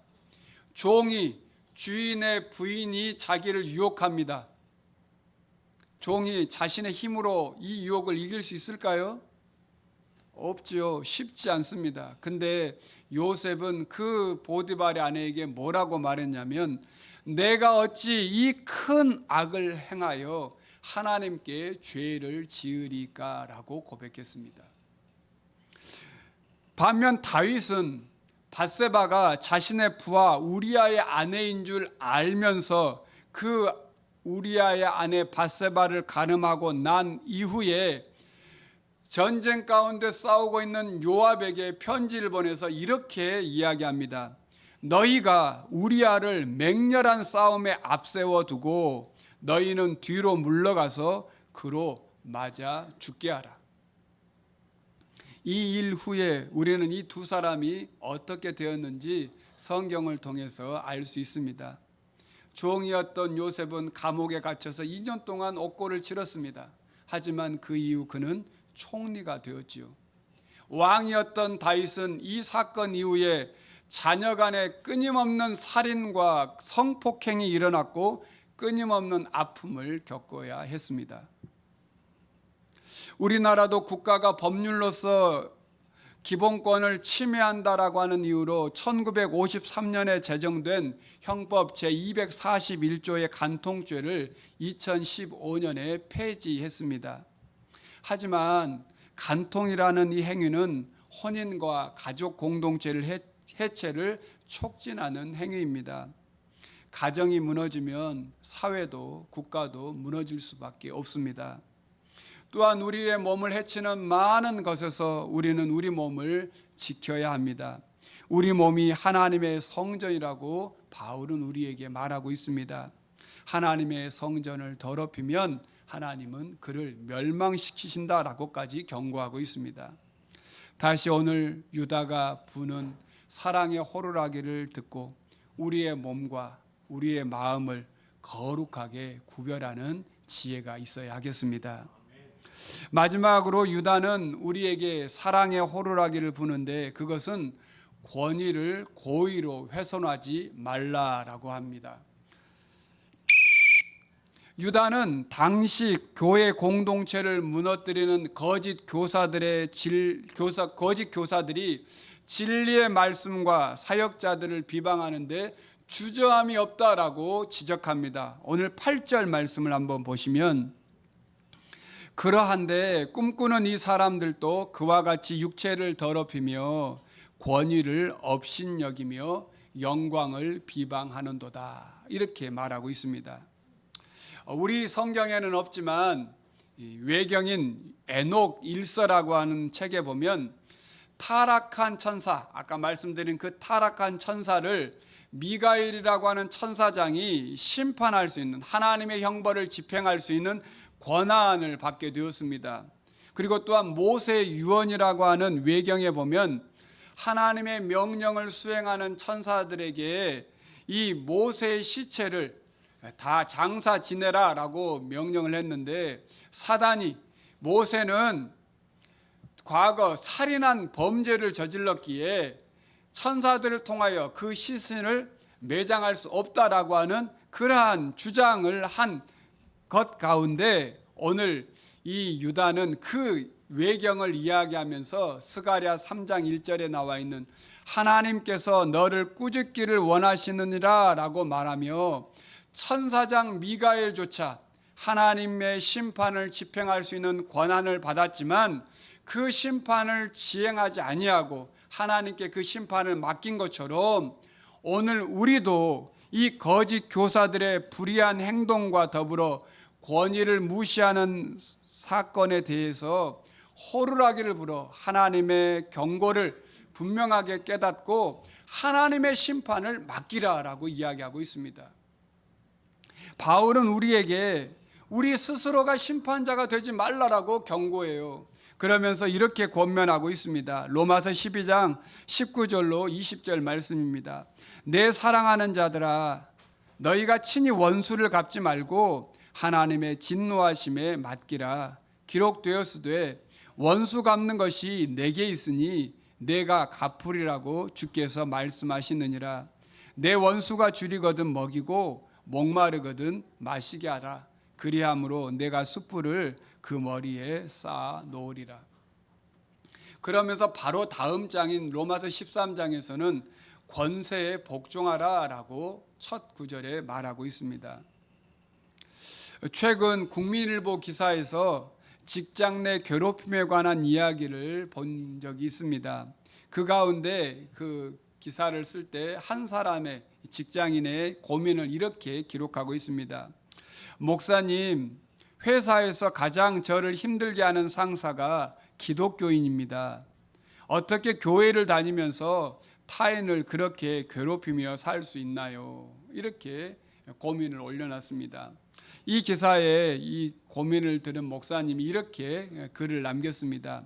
종이, 주인의 부인이 자기를 유혹합니다. 종이 자신의 힘으로 이 유혹을 이길 수 있을까요? 없지요. 쉽지 않습니다. 근데 요셉은 그 보디발의 아내에게 뭐라고 말했냐면, 내가 어찌 이 큰 악을 행하여 하나님께 죄를 지으리까라고 고백했습니다. 반면 다윗은 밧세바가 자신의 부하 우리아의 아내인 줄 알면서 그 우리아의 아내 밧세바를 간음하고 난 이후에 전쟁 가운데 싸우고 있는 요압에게 편지를 보내서 이렇게 이야기합니다. 너희가 우리아를 맹렬한 싸움에 앞세워 두고 너희는 뒤로 물러가서 그로 맞아 죽게 하라. 이 일 후에 우리는 이 두 사람이 어떻게 되었는지 성경을 통해서 알 수 있습니다. 종이었던 요셉은 감옥에 갇혀서 2년 동안 옥고를 치렀습니다. 하지만 그 이후 그는 총리가 되었지요. 왕이었던 다윗은 이 사건 이후에 자녀 간에 끊임없는 살인과 성폭행이 일어났고 끊임없는 아픔을 겪어야 했습니다. 우리나라도 국가가 법률로서 기본권을 침해한다라고 하는 이유로 1953년에 제정된 형법 제241조의 간통죄를 2015년에 폐지했습니다. 하지만 간통이라는 이 행위는 혼인과 가족 공동체를 해체를 촉진하는 행위입니다. 가정이 무너지면 사회도 국가도 무너질 수밖에 없습니다. 또한 우리의 몸을 해치는 많은 것에서 우리는 우리 몸을 지켜야 합니다. 우리 몸이 하나님의 성전이라고 바울은 우리에게 말하고 있습니다. 하나님의 성전을 더럽히면 하나님은 그를 멸망시키신다라고까지 경고하고 있습니다. 다시 오늘 유다가 부는 사랑의 호루라기를 듣고 우리의 몸과 우리의 마음을 거룩하게 구별하는 지혜가 있어야 하겠습니다. 마지막으로 유다는 우리에게 사랑의 호루라기를 부는데 그것은 권위를 고의로 훼손하지 말라라고 합니다. 유다는 당시 교회 공동체를 무너뜨리는 거짓 교사들이 진리의 말씀과 사역자들을 비방하는데 주저함이 없다라고 지적합니다. 오늘 8절 말씀을 한번 보시면 그러한데 꿈꾸는 이 사람들도 그와 같이 육체를 더럽히며 권위를 업신여기며 영광을 비방하는도다. 이렇게 말하고 있습니다. 우리 성경에는 없지만 외경인 에녹 일서라고 하는 책에 보면 타락한 천사, 아까 말씀드린 그 타락한 천사를 미가엘이라고 하는 천사장이 심판할 수 있는, 하나님의 형벌을 집행할 수 있는 권한을 받게 되었습니다. 그리고 또한 모세의 유언이라고 하는 외경에 보면 하나님의 명령을 수행하는 천사들에게 이 모세의 시체를 다 장사 지내라라고 명령을 했는데 사단이 모세는 과거 살인한 범죄를 저질렀기에 천사들을 통하여 그 시신을 매장할 수 없다라고 하는 그러한 주장을 한 것 가운데 오늘 이 유다는 그 외경을 이야기하면서 스가랴 3장 1절에 나와 있는 하나님께서 너를 꾸짖기를 원하시느니라 라고 말하며 천사장 미가엘조차 하나님의 심판을 집행할 수 있는 권한을 받았지만 그 심판을 지행하지 아니하고 하나님께 그 심판을 맡긴 것처럼 오늘 우리도 이 거짓 교사들의 불의한 행동과 더불어 권위를 무시하는 사건에 대해서 호루라기를 불어 하나님의 경고를 분명하게 깨닫고 하나님의 심판을 맡기라라고 이야기하고 있습니다. 바울은 우리에게 우리 스스로가 심판자가 되지 말라라고 경고해요. 그러면서 이렇게 권면하고 있습니다. 로마서 12장 19절로 20절 말씀입니다. 내 사랑하는 자들아 너희가 친히 원수를 갚지 말고 하나님의 진노하심에 맡기라. 기록되었으되 원수 갚는 것이 내게 있으니 내가 갚으리라고 주께서 말씀하시느니라. 내 원수가 줄이거든 먹이고 목마르거든 마시게 하라. 그리함으로 내가 숯불을 그 머리에 쌓아 놓으리라. 그러면서 바로 다음 장인 로마서 13장에서는 권세에 복종하라라고 첫 구절에 말하고 있습니다. 최근 국민일보 기사에서 직장 내 괴롭힘에 관한 이야기를 본 적이 있습니다. 그 가운데 그 기사를 쓸 때 한 사람의 직장인의 고민을 이렇게 기록하고 있습니다. 목사님, 회사에서 가장 저를 힘들게 하는 상사가 기독교인입니다. 어떻게 교회를 다니면서 타인을 그렇게 괴롭히며 살 수 있나요? 이렇게 고민을 올려놨습니다. 이 기사에 이 고민을 들은 목사님이 이렇게 글을 남겼습니다.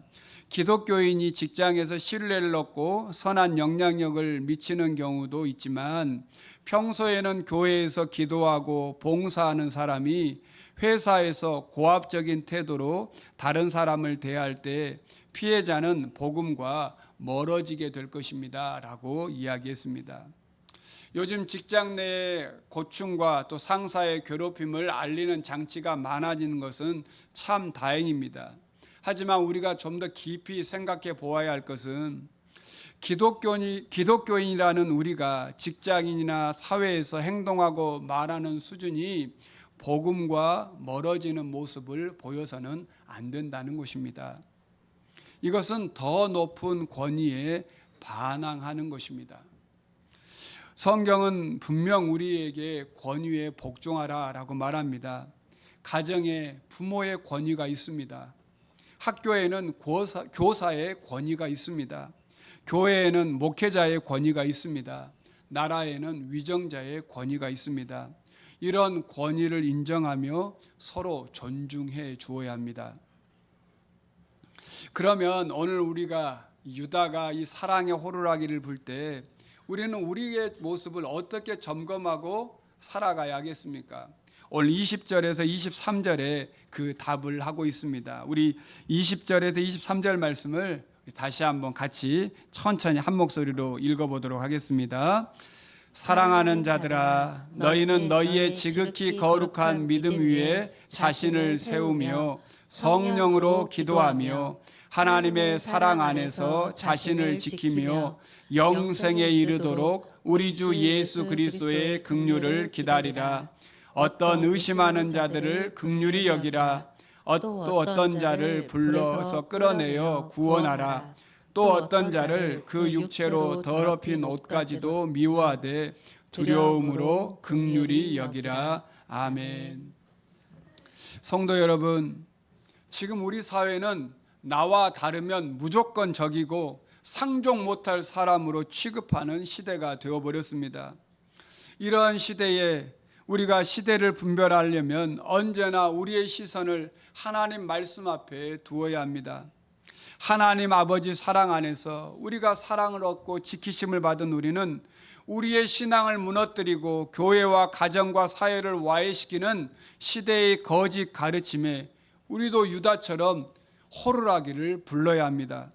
기독교인이 직장에서 신뢰를 얻고 선한 영향력을 미치는 경우도 있지만 평소에는 교회에서 기도하고 봉사하는 사람이 회사에서 고압적인 태도로 다른 사람을 대할 때 피해자는 복음과 멀어지게 될 것입니다 라고 이야기했습니다. 요즘 직장 내의 고충과 또 상사의 괴롭힘을 알리는 장치가 많아지는 것은 참 다행입니다. 하지만 우리가 좀 더 깊이 생각해 보아야 할 것은 기독교인이라는 우리가 직장인이나 사회에서 행동하고 말하는 수준이 복음과 멀어지는 모습을 보여서는 안 된다는 것입니다. 이것은 더 높은 권위에 반항하는 것입니다. 성경은 분명 우리에게 권위에 복종하라라고 말합니다. 가정에 부모의 권위가 있습니다. 학교에는 교사의 권위가 있습니다. 교회에는 목회자의 권위가 있습니다. 나라에는 위정자의 권위가 있습니다. 이런 권위를 인정하며 서로 존중해 주어야 합니다. 그러면 오늘 우리가 유다가 이 사랑의 호루라기를 불 때 우리는 우리의 모습을 어떻게 점검하고 살아가야 하겠습니까? 오늘 20절에서 23절에 그 답을 하고 있습니다. 우리 20절에서 23절 말씀을 다시 한번 같이 천천히 한 목소리로 읽어보도록 하겠습니다. 사랑하는 자들아, 너희는 너희의 지극히 거룩한 믿음 위에 자신을 세우며 성령으로 기도하며 하나님의 사랑 안에서 자신을 지키며 영생에 이르도록 우리 주 예수 그리스도의 긍휼을 기다리라. 어떤 의심하는 자들을 긍휼히 여기라. 또 어떤 자를 불러서 끌어내어 구원하라. 또 어떤 자를 그 육체로 더럽힌 옷까지도 미워하되 두려움으로 긍휼히 여기라. 아멘. 성도 여러분, 지금 우리 사회는 나와 다르면 무조건 적이고 상종 못할 사람으로 취급하는 시대가 되어버렸습니다. 이러한 시대에 우리가 시대를 분별하려면 언제나 우리의 시선을 하나님 말씀 앞에 두어야 합니다. 하나님 아버지 사랑 안에서 우리가 사랑을 얻고 지키심을 받은 우리는 우리의 신앙을 무너뜨리고 교회와 가정과 사회를 와해시키는 시대의 거짓 가르침에 우리도 유다처럼 호루라기를 불러야 합니다.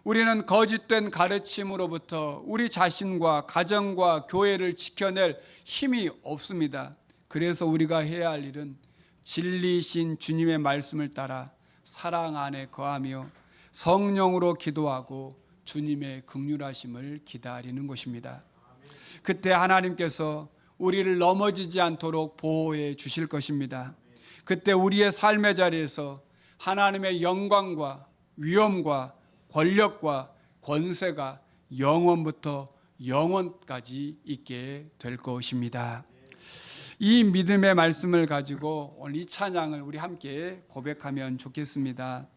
우리는 거짓된 가르침으로부터 우리 자신과 가정과 교회를 지켜낼 힘이 없습니다. 그래서 우리가 해야 할 일은 진리이신 주님의 말씀을 따라 사랑 안에 거하며 성령으로 기도하고 주님의 긍휼하심을 기다리는 것입니다. 그때 하나님께서 우리를 넘어지지 않도록 보호해 주실 것입니다. 그때 우리의 삶의 자리에서 하나님의 영광과 위엄과 권력과 권세가 영원부터 영원까지 있게 될 것입니다. 이 믿음의 말씀을 가지고 오늘 이 찬양을 우리 함께 고백하면 좋겠습니다.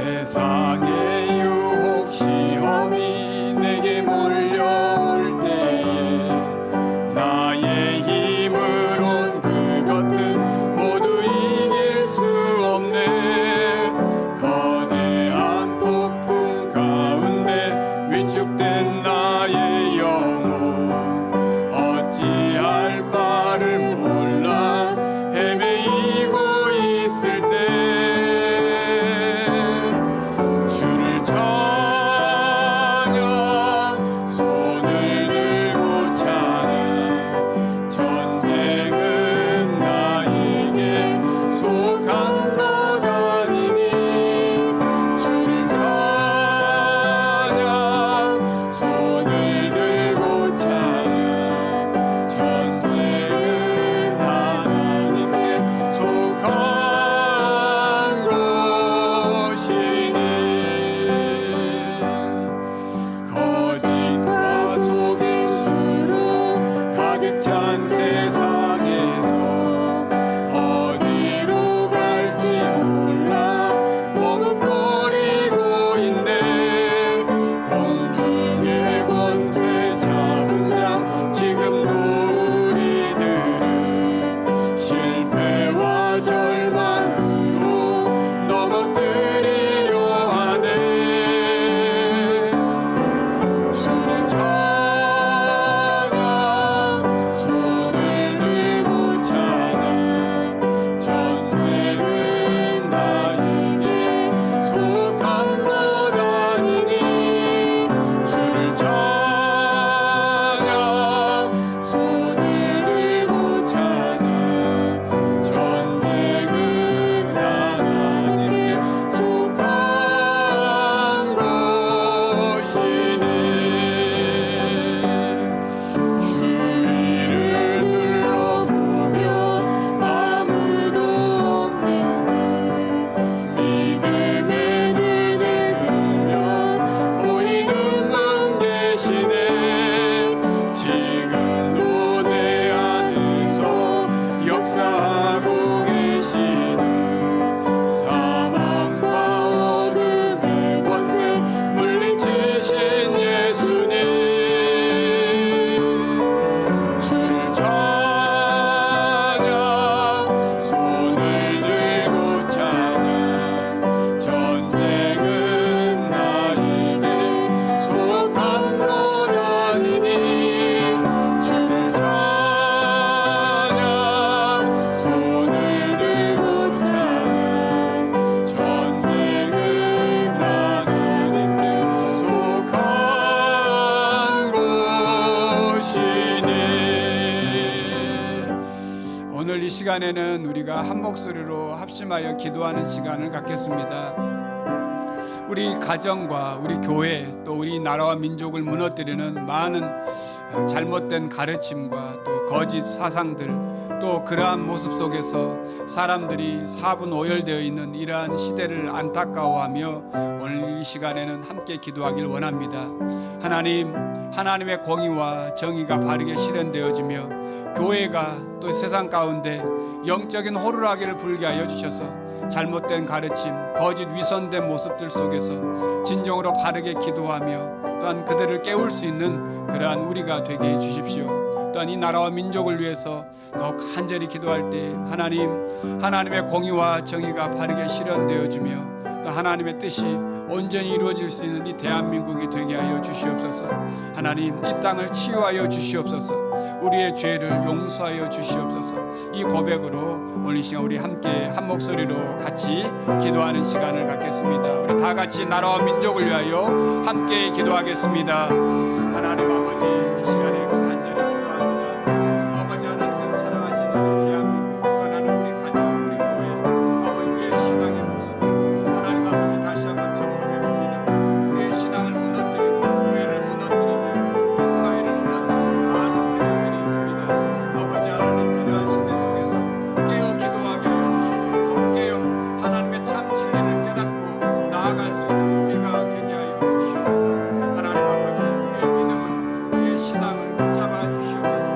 세상의 유혹 시험이 내게 몰려올 때에 나의 힘으론 그것들 모두 이길 수 없네. 거대한 폭풍 가운데 위축된 나의 영혼 어찌할 바를 몰라 헤매이고 있을 때 주를 찬양 손을 들고 찬양 전쟁은 나에게 속한 것 아니니 주를 찬양 손을 들고 찬양 전쟁은 하나님께 속한 것이니 거짓과 속임수로 가득 찬 세상에서 어디로 갈지 몰라 머뭇거리고 있네. 공중의 권세 잡은 자 지금도 우리들은 실패와 절망으로 넘어뜨리려 하네. 주를 찬양 손을 들고 찬양 전쟁은 나에게 속한 것 아니니 주를 찬양 손을 들고 찬양 전쟁은 하나님께 속한 것이니 주위를 둘러보면 아무도 없는데 믿음의 눈을 시간에는 우리가 한 목소리로 합심하여 기도하는 시간을 갖겠습니다. 우리 가정과 우리 교회 또 우리 나라와 민족을 무너뜨리는 많은 잘못된 가르침과 또 거짓 사상들, 또 그러한 모습 속에서 사람들이 사분오열되어 있는 이러한 시대를 안타까워하며 오늘 이 시간에는 함께 기도하길 원합니다. 하나님, 하나님의 공의와 정의가 바르게 실현되어지며 교회가 또 세상 가운데 영적인 호루라기를 불게 하여 주셔서 잘못된 가르침, 거짓 위선된 모습들 속에서 진정으로 바르게 기도하며 또한 그들을 깨울 수 있는 그러한 우리가 되게 해 주십시오. 또한 이 나라와 민족을 위해서 더욱 간절히 기도할 때 하나님의 공의와 정의가 바르게 실현되어지며 또 하나님의 뜻이 온전히 이루어질 수 있는 이 대한민국이 되게 하여 주시옵소서. 하나님, 이 땅을 치유하여 주시옵소서. 우리의 죄를 용서하여 주시옵소서. 이 고백으로 오늘 이 시간 우리 함께 한 목소리로 같이 기도하는 시간을 갖겠습니다. 우리 다 같이 나라와 민족을 위하여 함께 기도하겠습니다. 하나님 아버지, 이 시간에 간절히 기도합니다. 아버지, 하나님께서 사랑하시는 이 대한민국, 하나님 우리 가정, 우리 교회, 아버지 우리의 신앙의 모습을 하나님 아버지 다시 한번 점검해 봅니다. 우리의 신앙을 무너뜨리고 교회를 무너뜨리며 이 사회를 무너뜨리는 많은 세력들이 있습니다. 아버지 하나님, 이러한 시대 속에서 깨어 기도하게 하여 주시고 더 깨어 하나님의 참 진리를 깨닫고 나아갈 수 있는 우리가 되게 하여 주시옵소서. 하나님 아버지, 우리의 믿음을, 우리의 신앙을 붙잡아 주시옵소서.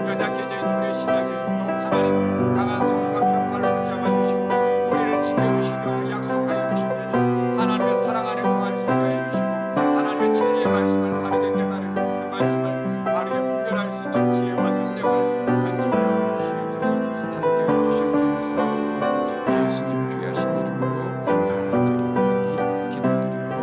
연약해져 있는 우리의 신앙에 더욱 하나님 강한 손과 편팔로 붙잡아 주시고 우리를 지켜주시며 약속하여 주신 주님, 하나님의 사랑 안에 거할 수 있게 해주시고 하나님의 진리의 말씀을 바르게 깨달으며 그 말씀을 바르게 분별할 수 있는 지혜와 능력을 담임하여 주시옵소서. 함께하여 주실 줄 믿사옵고 예수님 귀하신 이름으로 간절히 기도드리옵나이다.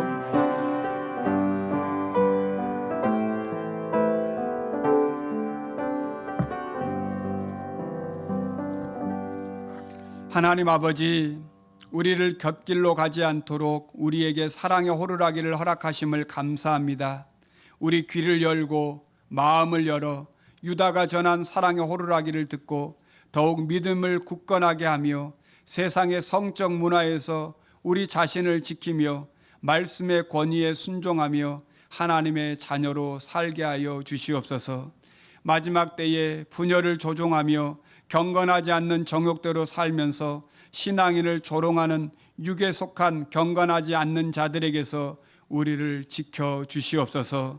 하나님 아버지, 우리를 곁길로 가지 않도록 우리에게 사랑의 호루라기를 허락하심을 감사합니다. 우리 귀를 열고 마음을 열어 유다가 전한 사랑의 호루라기를 듣고 더욱 믿음을 굳건하게 하며 세상의 성적 문화에서 우리 자신을 지키며 말씀의 권위에 순종하며 하나님의 자녀로 살게 하여 주시옵소서. 마지막 때에 분열을 조종하며 경건하지 않는 정욕대로 살면서 신앙인을 조롱하는 육에 속한 경건하지 않는 자들에게서 우리를 지켜 주시옵소서.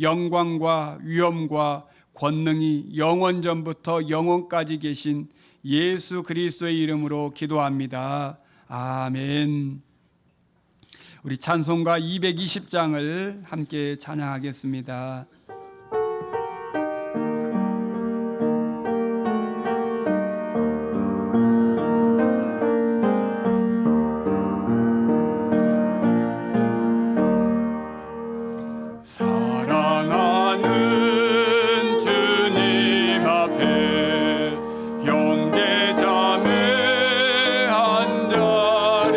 영광과 위엄과 권능이 영원전부터 영원까지 계신 예수 그리스도의 이름으로 기도합니다. 아멘. 우리 찬송가 220장을 함께 찬양하겠습니다. 사랑하는 주님 앞에 형제자매 한자리에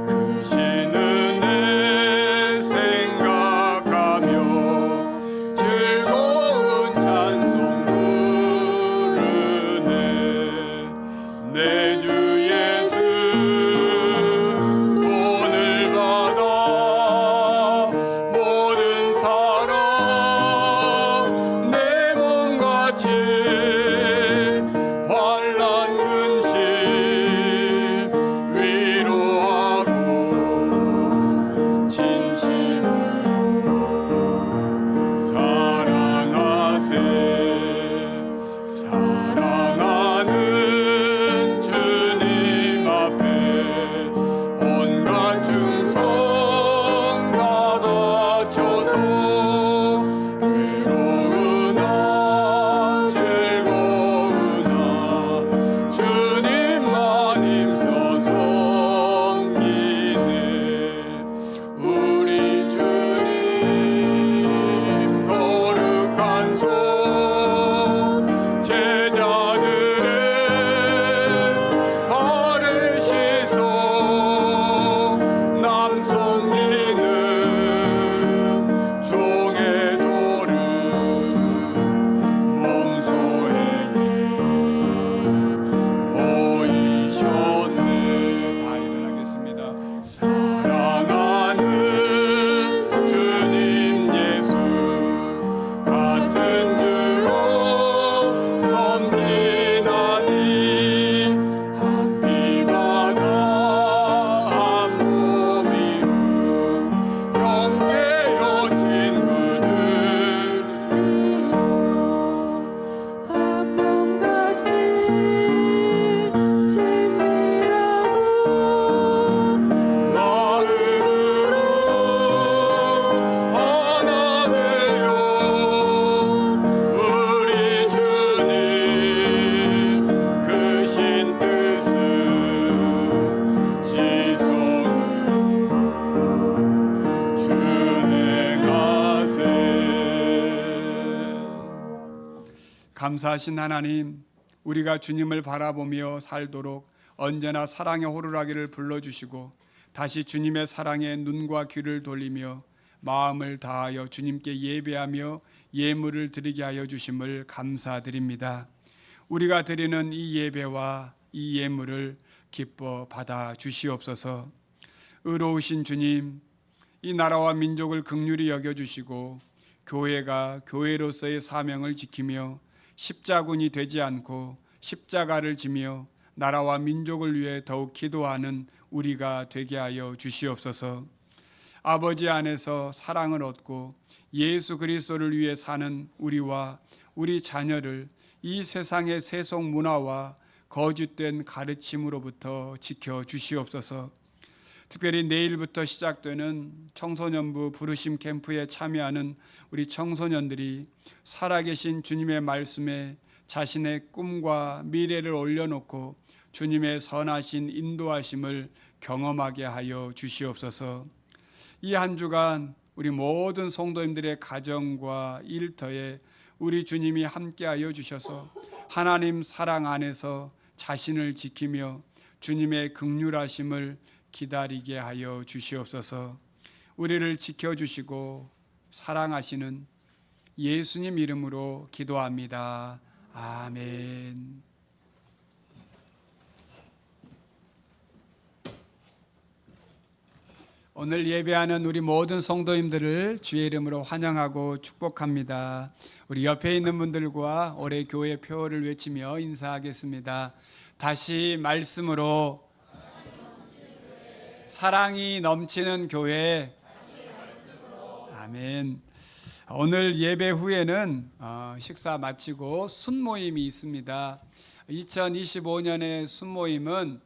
크신 은혜 생각하며 감사하신 하나님, 우리가 주님을 바라보며 살도록 언제나 사랑의 호루라기를 불러주시고 다시 주님의 사랑에 눈과 귀를 돌리며 마음을 다하여 주님께 예배하며 예물을 드리게 하여 주심을 감사드립니다. 우리가 드리는 이 예배와 이 예물을 기뻐 받아 주시옵소서. 의로우신 주님, 이 나라와 민족을 긍휼히 여겨주시고 교회가 교회로서의 사명을 지키며 십자군이 되지 않고 십자가를 지며 나라와 민족을 위해 더욱 기도하는 우리가 되게 하여 주시옵소서. 아버지 안에서 사랑을 얻고 예수 그리스도를 위해 사는 우리와 우리 자녀를 이 세상의 세속 문화와 거짓된 가르침으로부터 지켜 주시옵소서. 특별히 내일부터 시작되는 청소년부 부르심 캠프에 참여하는 우리 청소년들이 살아계신 주님의 말씀에 자신의 꿈과 미래를 올려놓고 주님의 선하신 인도하심을 경험하게 하여 주시옵소서. 이 한 주간 우리 모든 성도님들의 가정과 일터에 우리 주님이 함께하여 주셔서 하나님 사랑 안에서 자신을 지키며 주님의 긍휼하심을 기다리게 하여 주시옵소서. 우리를 지켜주시고 사랑하시는 예수님 이름으로 기도합니다. 아멘. 오늘 예배하는 우리 모든 성도님들을 주의 이름으로 환영하고 축복합니다. 우리 옆에 있는 분들과 올해 교회 표어를 외치며 인사하겠습니다. 다시 말씀으로 사랑이 넘치는 교회. 아멘. 오늘 예배 후에는 식사 마치고 순모임이 있습니다. 2025년의 순모임은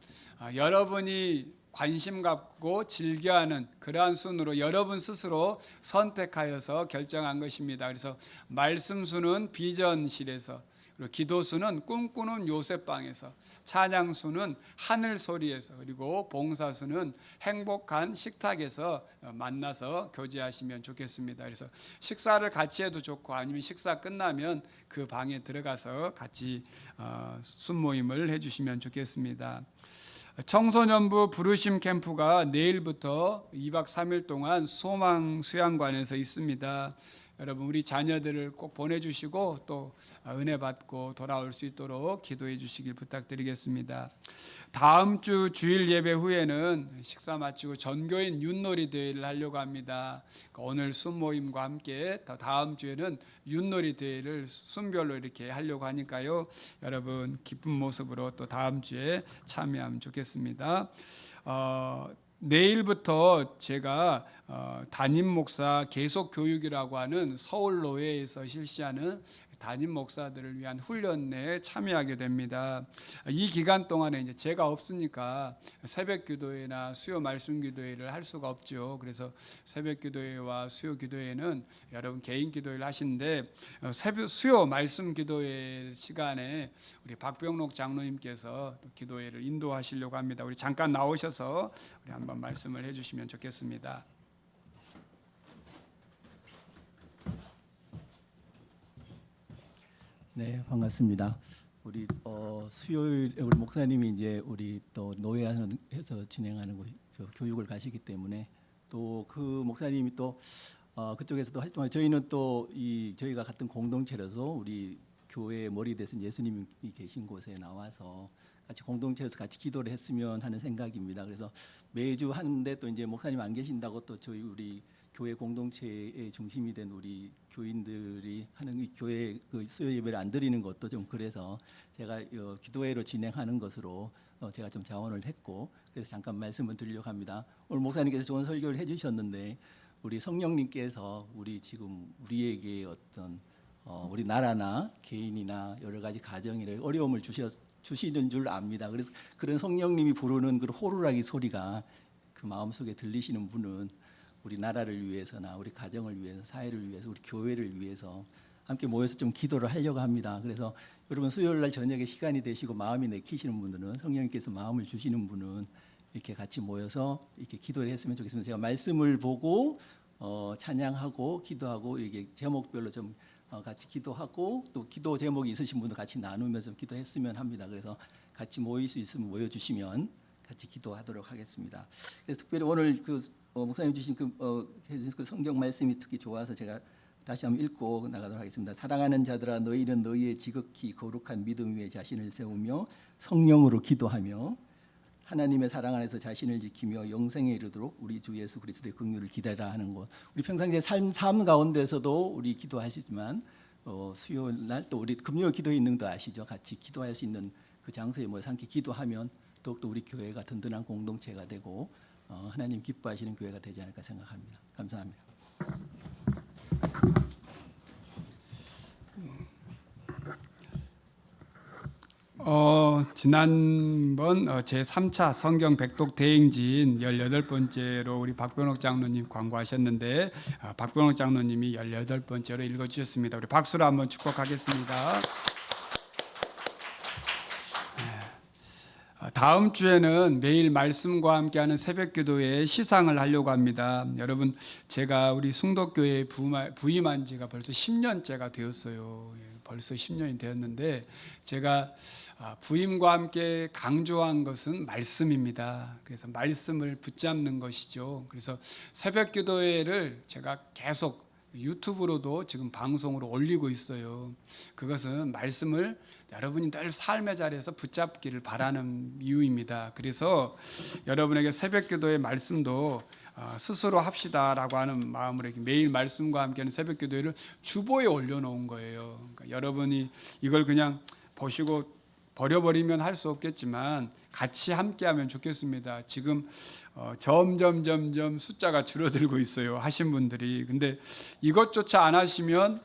여러분이 관심 갖고 즐겨하는 그러한 순으로 여러분 스스로 선택하여서 결정한 것입니다. 그래서 말씀수는 비전실에서, 그리고 기도수는 꿈꾸는 요셉방에서, 찬양수는 하늘소리에서, 그리고 봉사수는 행복한 식탁에서 만나서 교제하시면 좋겠습니다. 그래서 식사를 같이 해도 좋고 아니면 식사 끝나면 그 방에 들어가서 같이 순모임을 해주시면 좋겠습니다. 청소년부 부르심 캠프가 내일부터 2박 3일 동안 소망 수양관에서 있습니다. 여러분 우리 자녀들을 꼭 보내주시고 또 은혜 받고 돌아올 수 있도록 기도해 주시길 부탁드리겠습니다. 다음 주 주일 예배 후에는 식사 마치고 전교인 윷놀이 대회를 하려고 합니다. 오늘 순모임과 함께 다음 주에는 윷놀이 대회를 순별로 이렇게 하려고 하니까요. 여러분 기쁜 모습으로 또 다음 주에 참여하면 좋겠습니다. 내일부터 제가 담임 목사 계속 교육이라고 하는 서울노회에서 실시하는 담임 목사들을 위한 훈련에 참여하게 됩니다. 이 기간 동안에 이제 제가 없으니까 새벽 기도회나 수요 말씀 기도회를 할 수가 없죠. 그래서 새벽 기도회와 수요 기도회는 여러분 개인 기도회를 하시는데 새벽 수요 말씀 기도회 시간에 우리 박병록 장로님께서 기도회를 인도하시려고 합니다. 우리 잠깐 나오셔서 우리 한번 말씀을 해주시면 좋겠습니다. 네, 반갑습니다. 우리 수요일 우리 목사님이 이제 우리 또 노회에서 진행하는 교육을 가시기 때문에 또 그 목사님이 또 그쪽에서도 활동하고 저희는 또 저희가 같은 공동체라서 우리 교회의 머리 대신 예수님이 계신 곳에 나와서 같이 공동체에서 같이 기도를 했으면 하는 생각입니다. 그래서 매주 하는데 또 이제 목사님 안 계신다고 또 저희 우리 교회 공동체의 중심이 된 우리 교인들이 하는 이 교회 그 수요 예배를 안 드리는 것도 좀 그래서 제가 기도회로 진행하는 것으로 제가 좀 자원을 했고 그래서 잠깐 말씀을 드리려고 합니다. 오늘 목사님께서 좋은 설교를 해주셨는데 우리 성령님께서 우리에게 어떤 우리 나라나 개인이나 여러 가지 가정이나 어려움을 주시는 줄 압니다. 그래서 그런 성령님이 부르는 그 호루라기 소리가 그 마음속에 들리시는 분은 우리 나라를 위해서나 우리 가정을 위해서, 사회를 위해서, 우리 교회를 위해서 함께 모여서 좀 기도를 하려고 합니다. 그래서 여러분 수요일 날 저녁에 시간이 되시고 마음이 내키시는 분들은 성령님께서 마음을 주시는 분은 이렇게 같이 모여서 이렇게 기도를 했으면 좋겠습니다. 제가 말씀을 보고 찬양하고 기도하고 이렇게 제목별로 좀 같이 기도하고 또 기도 제목이 있으신 분도 같이 나누면서 기도했으면 합니다. 그래서 같이 모일 수 있으면 모여주시면 같이 기도하도록 하겠습니다. 그래서 특별히 오늘 목사님 주신 그 성경 말씀이 특히 좋아서 제가 다시 한번 읽고 나가도록 하겠습니다. 사랑하는 자들아 너희는 너희의 지극히 거룩한 믿음 위에 자신을 세우며 성령으로 기도하며 하나님의 사랑 안에서 자신을 지키며 영생에 이르도록 우리 주 예수 그리스도의 긍휼을 기다리라 하는 것. 우리 평상시에 삶 가운데서도 우리 기도하시지만 수요일 날 또 우리 금요 기도회 있는 거 아시죠? 같이 기도할 수 있는 그 장소에 모여서 함께 기도하면 더욱더 우리 교회가 든든한 공동체가 되고 하나님 기뻐하시는 교회가 되지 않을까 생각합니다. 감사합니다. 지난번 제3차 성경 백독 대행진 18번째로 우리 박병옥 장로님 광고하셨는데 박병옥 장로님이 18번째로 읽어주셨습니다. 우리 박수로 한번 축복하겠습니다. 다음 주에는 매일 말씀과 함께하는 새벽기도회 시상을 하려고 합니다. 여러분, 제가 우리 숭덕교회에 부임한 지가 벌써 10년째가 되었어요. 벌써 10년이 되었는데 제가 부임과 함께 강조한 것은 말씀입니다. 그래서 말씀을 붙잡는 것이죠. 그래서 새벽기도회를 제가 계속 유튜브로도 지금 방송으로 올리고 있어요. 그것은 말씀을 여러분이 늘 삶의 자리에서 붙잡기를 바라는 이유입니다. 그래서 여러분에게 새벽기도의 말씀도 스스로 합시다라고 하는 마음으로 매일 말씀과 함께하는 새벽기도회를 주보에 올려놓은 거예요. 그러니까 여러분이 이걸 그냥 보시고 버려버리면 할 수 없겠지만 같이 함께하면 좋겠습니다. 지금 점점 숫자가 줄어들고 있어요. 하신 분들이. 근데 이것조차 안 하시면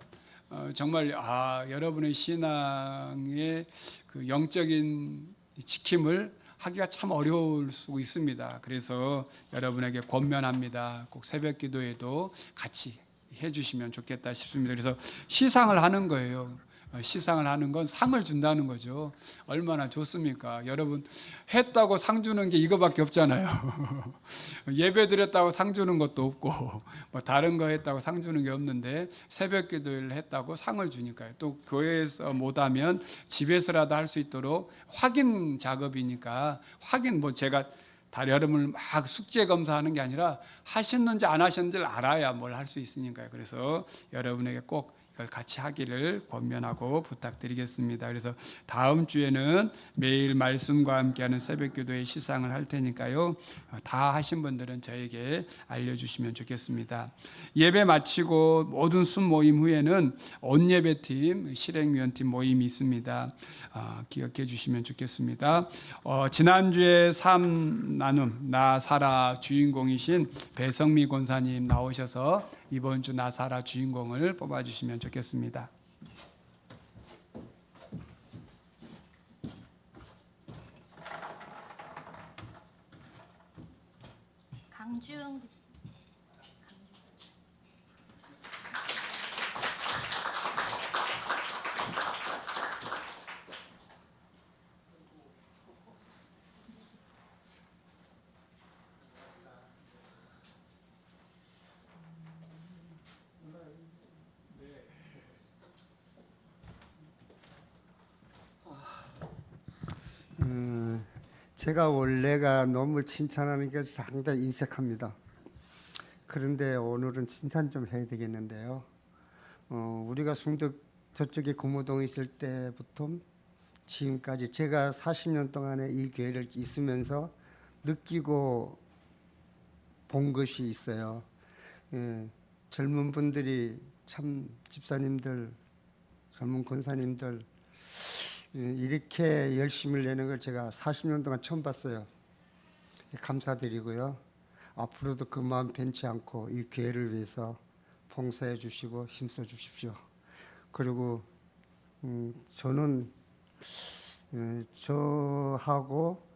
정말 여러분의 신앙의 그 영적인 지킴을 하기가 참 어려울 수 있습니다. 그래서 여러분에게 권면합니다. 꼭 새벽 기도에도 같이 해주시면 좋겠다 싶습니다. 그래서 시상을 하는 거예요. 시상을 하는 건 상을 준다는 거죠. 얼마나 좋습니까? 여러분, 했다고 상 주는 게 이거밖에 없잖아요. 예배 드렸다고 상 주는 것도 없고 뭐 다른 거 했다고 상 주는 게 없는데 새벽 기도를 했다고 상을 주니까요. 또 교회에서 못하면 집에서라도 할 수 있도록 확인 작업이니까 제가 여러분을 막 숙제 검사하는 게 아니라 하셨는지 안 하셨는지를 알아야 뭘 할 수 있으니까요. 그래서 여러분에게 꼭 이걸 같이 하기를 권면하고 부탁드리겠습니다. 그래서 다음 주에는 매일 말씀과 함께하는 새벽기도의 시상을 할 테니까요. 다 하신 분들은 저에게 알려주시면 좋겠습니다. 예배 마치고 모든 순모임 후에는 온예배팀, 실행위원팀 모임이 있습니다. 기억해 주시면 좋겠습니다. 지난주에 삶 나눔 나 살아 주인공이신 배성미 권사님 나오셔서 이번 주 나 살아 주인공을 뽑아주시면 좋겠습니다. 강주영 집사. 제가 원래가 너무 칭찬하는 게 상당히 인색합니다. 그런데 오늘은 칭찬 좀 해야 되겠는데요. 우리가 숭덕 저쪽에 고무동에 있을 때부터 지금까지 제가 40년 동안에 이 교회를 있으면서 느끼고 본 것이 있어요. 젊은 분들이 참 집사님들, 젊은 권사님들 이렇게 열심을 내는 걸 제가 40년 동안 처음 봤어요. 감사드리고요. 앞으로도 그 마음 변치 않고 이 교회를 위해서 봉사해 주시고 힘써 주십시오. 그리고 저는 저하고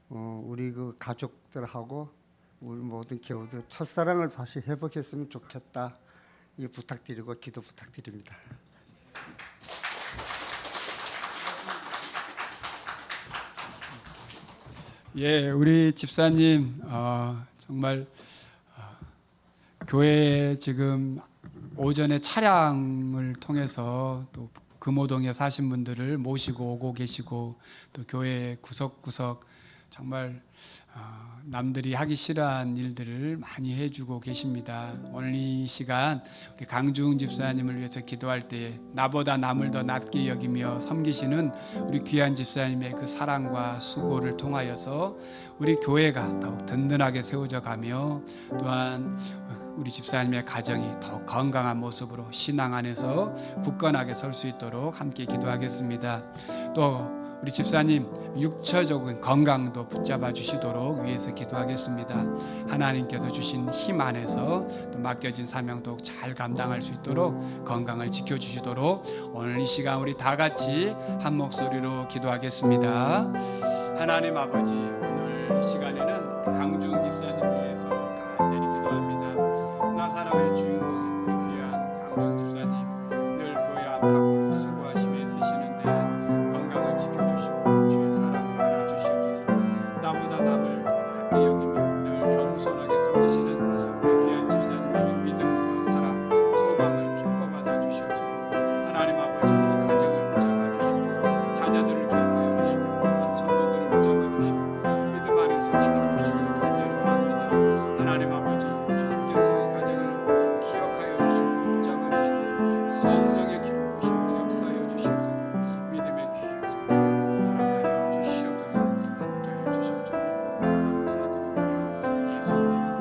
우리 그 가족들하고 우리 모든 교우들 첫사랑을 다시 회복했으면 좋겠다. 이 부탁드리고 기도 부탁드립니다. 예, 우리 집사님 정말 교회에 지금 오전에 차량을 통해서 또 금호동에 사신 분들을 모시고 오고 계시고 또 교회 구석구석 정말 남들이 하기 싫어하는 일들을 많이 해주고 계십니다. 오늘 이 시간 우리 강중 집사님을 위해서 기도할 때 나보다 남을 더 낮게 여기며 섬기시는 우리 귀한 집사님의 그 사랑과 수고를 통하여서 우리 교회가 더욱 든든하게 세워져 가며 또한 우리 집사님의 가정이 더욱 건강한 모습으로 신앙 안에서 굳건하게 설 수 있도록 함께 기도하겠습니다. 또 우리 집사님 육체적인 건강도 붙잡아 주시도록 위해서 기도하겠습니다. 하나님께서 주신 힘 안에서 또 맡겨진 사명도 잘 감당할 수 있도록 건강을 지켜주시도록 오늘 이 시간 우리 다 같이 한 목소리로 기도하겠습니다. 하나님 아버지, 오늘 이 시간에는 강중 집사님을 위해서 간절히 기도합니다. 나사랑의 주인공인 우리 귀한 강중 집사님, 늘 교회 안팎으로 수고하시며 쓰시는데 건강을 지켜주시고 주의 사랑을 알아주시옵소서. 나보다 남을 더 낮게 여기며 늘 겸손하게 섬기시는 우리 귀한 집사님의 믿음과 사랑, 소망을 기뻐받아 주시옵소서. 하나님 아버지, 우리 가정을 붙잡아 주시고 자녀들을 기억하여 주시고 또한 손주들을 붙잡아 주시고 믿음 안에서 지켜주시기를 간절히 원합니다. 하나님 아버지, 주님께서 이 가정을 기억하여 주시고 붙잡아 주시되 성령의 기름 부으심으로 역사하여 주시옵소서. 믿음의 귀한 손길을 허락하여 주시옵소서. 함께하여 주실 줄 믿고 감사드리며 예수 이름으로.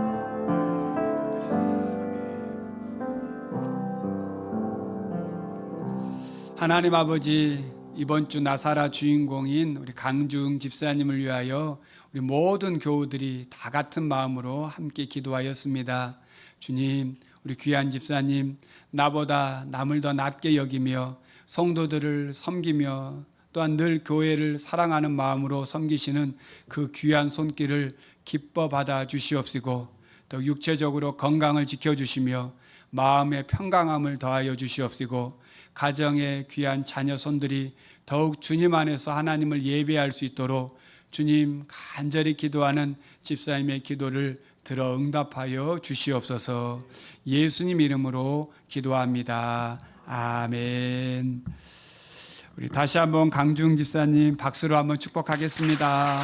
하나님 아버지, 이번 주 나사라 주인공인 우리 강중 집사님을 위하여 우리 모든 교우들이 다 같은 마음으로 함께 기도하였습니다. 주님, 우리 귀한 집사님, 나보다 남을 더 낮게 여기며 성도들을 섬기며 또한 늘 교회를 사랑하는 마음으로 섬기시는 그 귀한 손길을 기뻐 받아 주시옵시고 또 육체적으로 건강을 지켜주시며 마음의 평강함을 더하여 주시옵시고 가정의 귀한 자녀 손들이 더욱 주님 안에서 하나님을 예배할 수 있도록 주님 간절히 기도하는 집사님의 기도를 들어 응답하여 주시옵소서. 예수님 이름으로 기도합니다. 아멘. 우리 다시 한번 강중 집사님 박수로 한번 축복하겠습니다.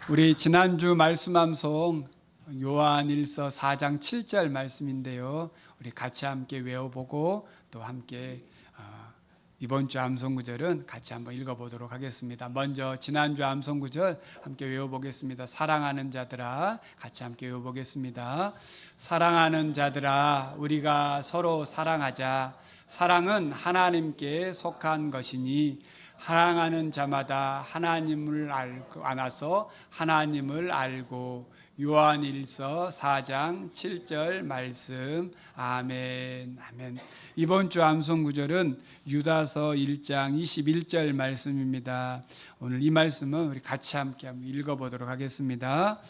우리 지난주 말씀 암송 요한일서 4장 7절 말씀인데요. 우리 같이 함께 외워보고 또 함께 이번 주 암송 구절은 같이 한번 읽어보도록 하겠습니다. 먼저 지난주 암송 구절 함께 외워보겠습니다. 사랑하는 자들아, 같이 함께 외워보겠습니다. 사랑하는 자들아, 우리가 서로 사랑하자. 사랑은 하나님께 속한 것이니 사랑하는 자마다 하나님을 안아서 하나님을 알고. 요한일서 4장 7절 말씀. 아멘. 아멘. 이번 주 암송 구절은 유다서 1장 21절 말씀입니다. 오늘 이 말씀은 우리 같이 함께 한번 읽어보도록 하겠습니다.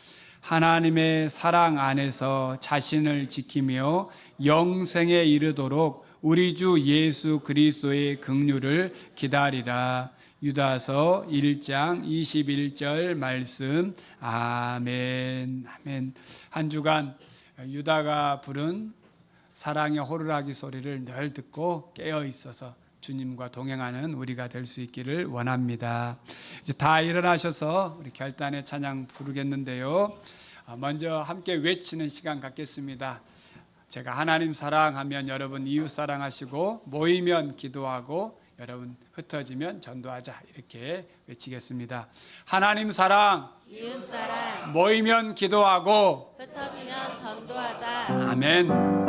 하나님의 사랑 안에서 자신을 지키며 영생에 이르도록 우리 주 예수 그리스도의 긍휼을 기다리라. 유다서 1장 21절 말씀. 아멘. 아멘. 한 주간 유다가 부른 사랑의 호루라기 소리를 늘 듣고 깨어 있어서 주님과 동행하는 우리가 될 수 있기를 원합니다. 이제 다 일어나셔서 우리 결단의 찬양 부르겠는데요. 먼저 함께 외치는 시간 갖겠습니다. 제가 하나님 사랑하면 여러분 이웃 사랑하시고 모이면 기도하고 여러분 흩어지면 전도하자, 이렇게 외치겠습니다. 하나님 사랑, 이웃 사랑, 모이면 기도하고 흩어지면 전도하자. 아멘.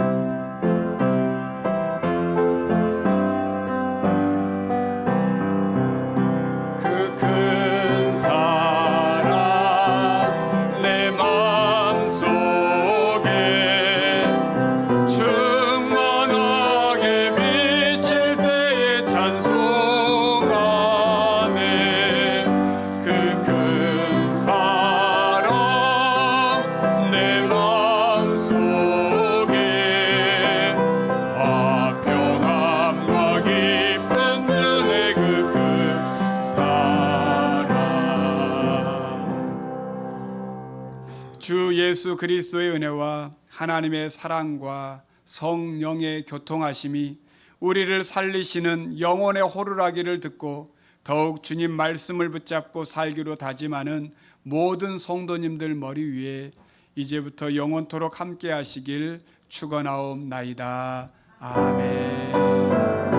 예수 그리스도의 은혜와 하나님의 사랑과 성령의 교통하심이 우리를 살리시는 영혼의 호루라기를 듣고 더욱 주님 말씀을 붙잡고 살기로 다짐하는 모든 성도님들 머리 위에 이제부터 영원토록 함께 하시길 축원하옵나이다. 아멘.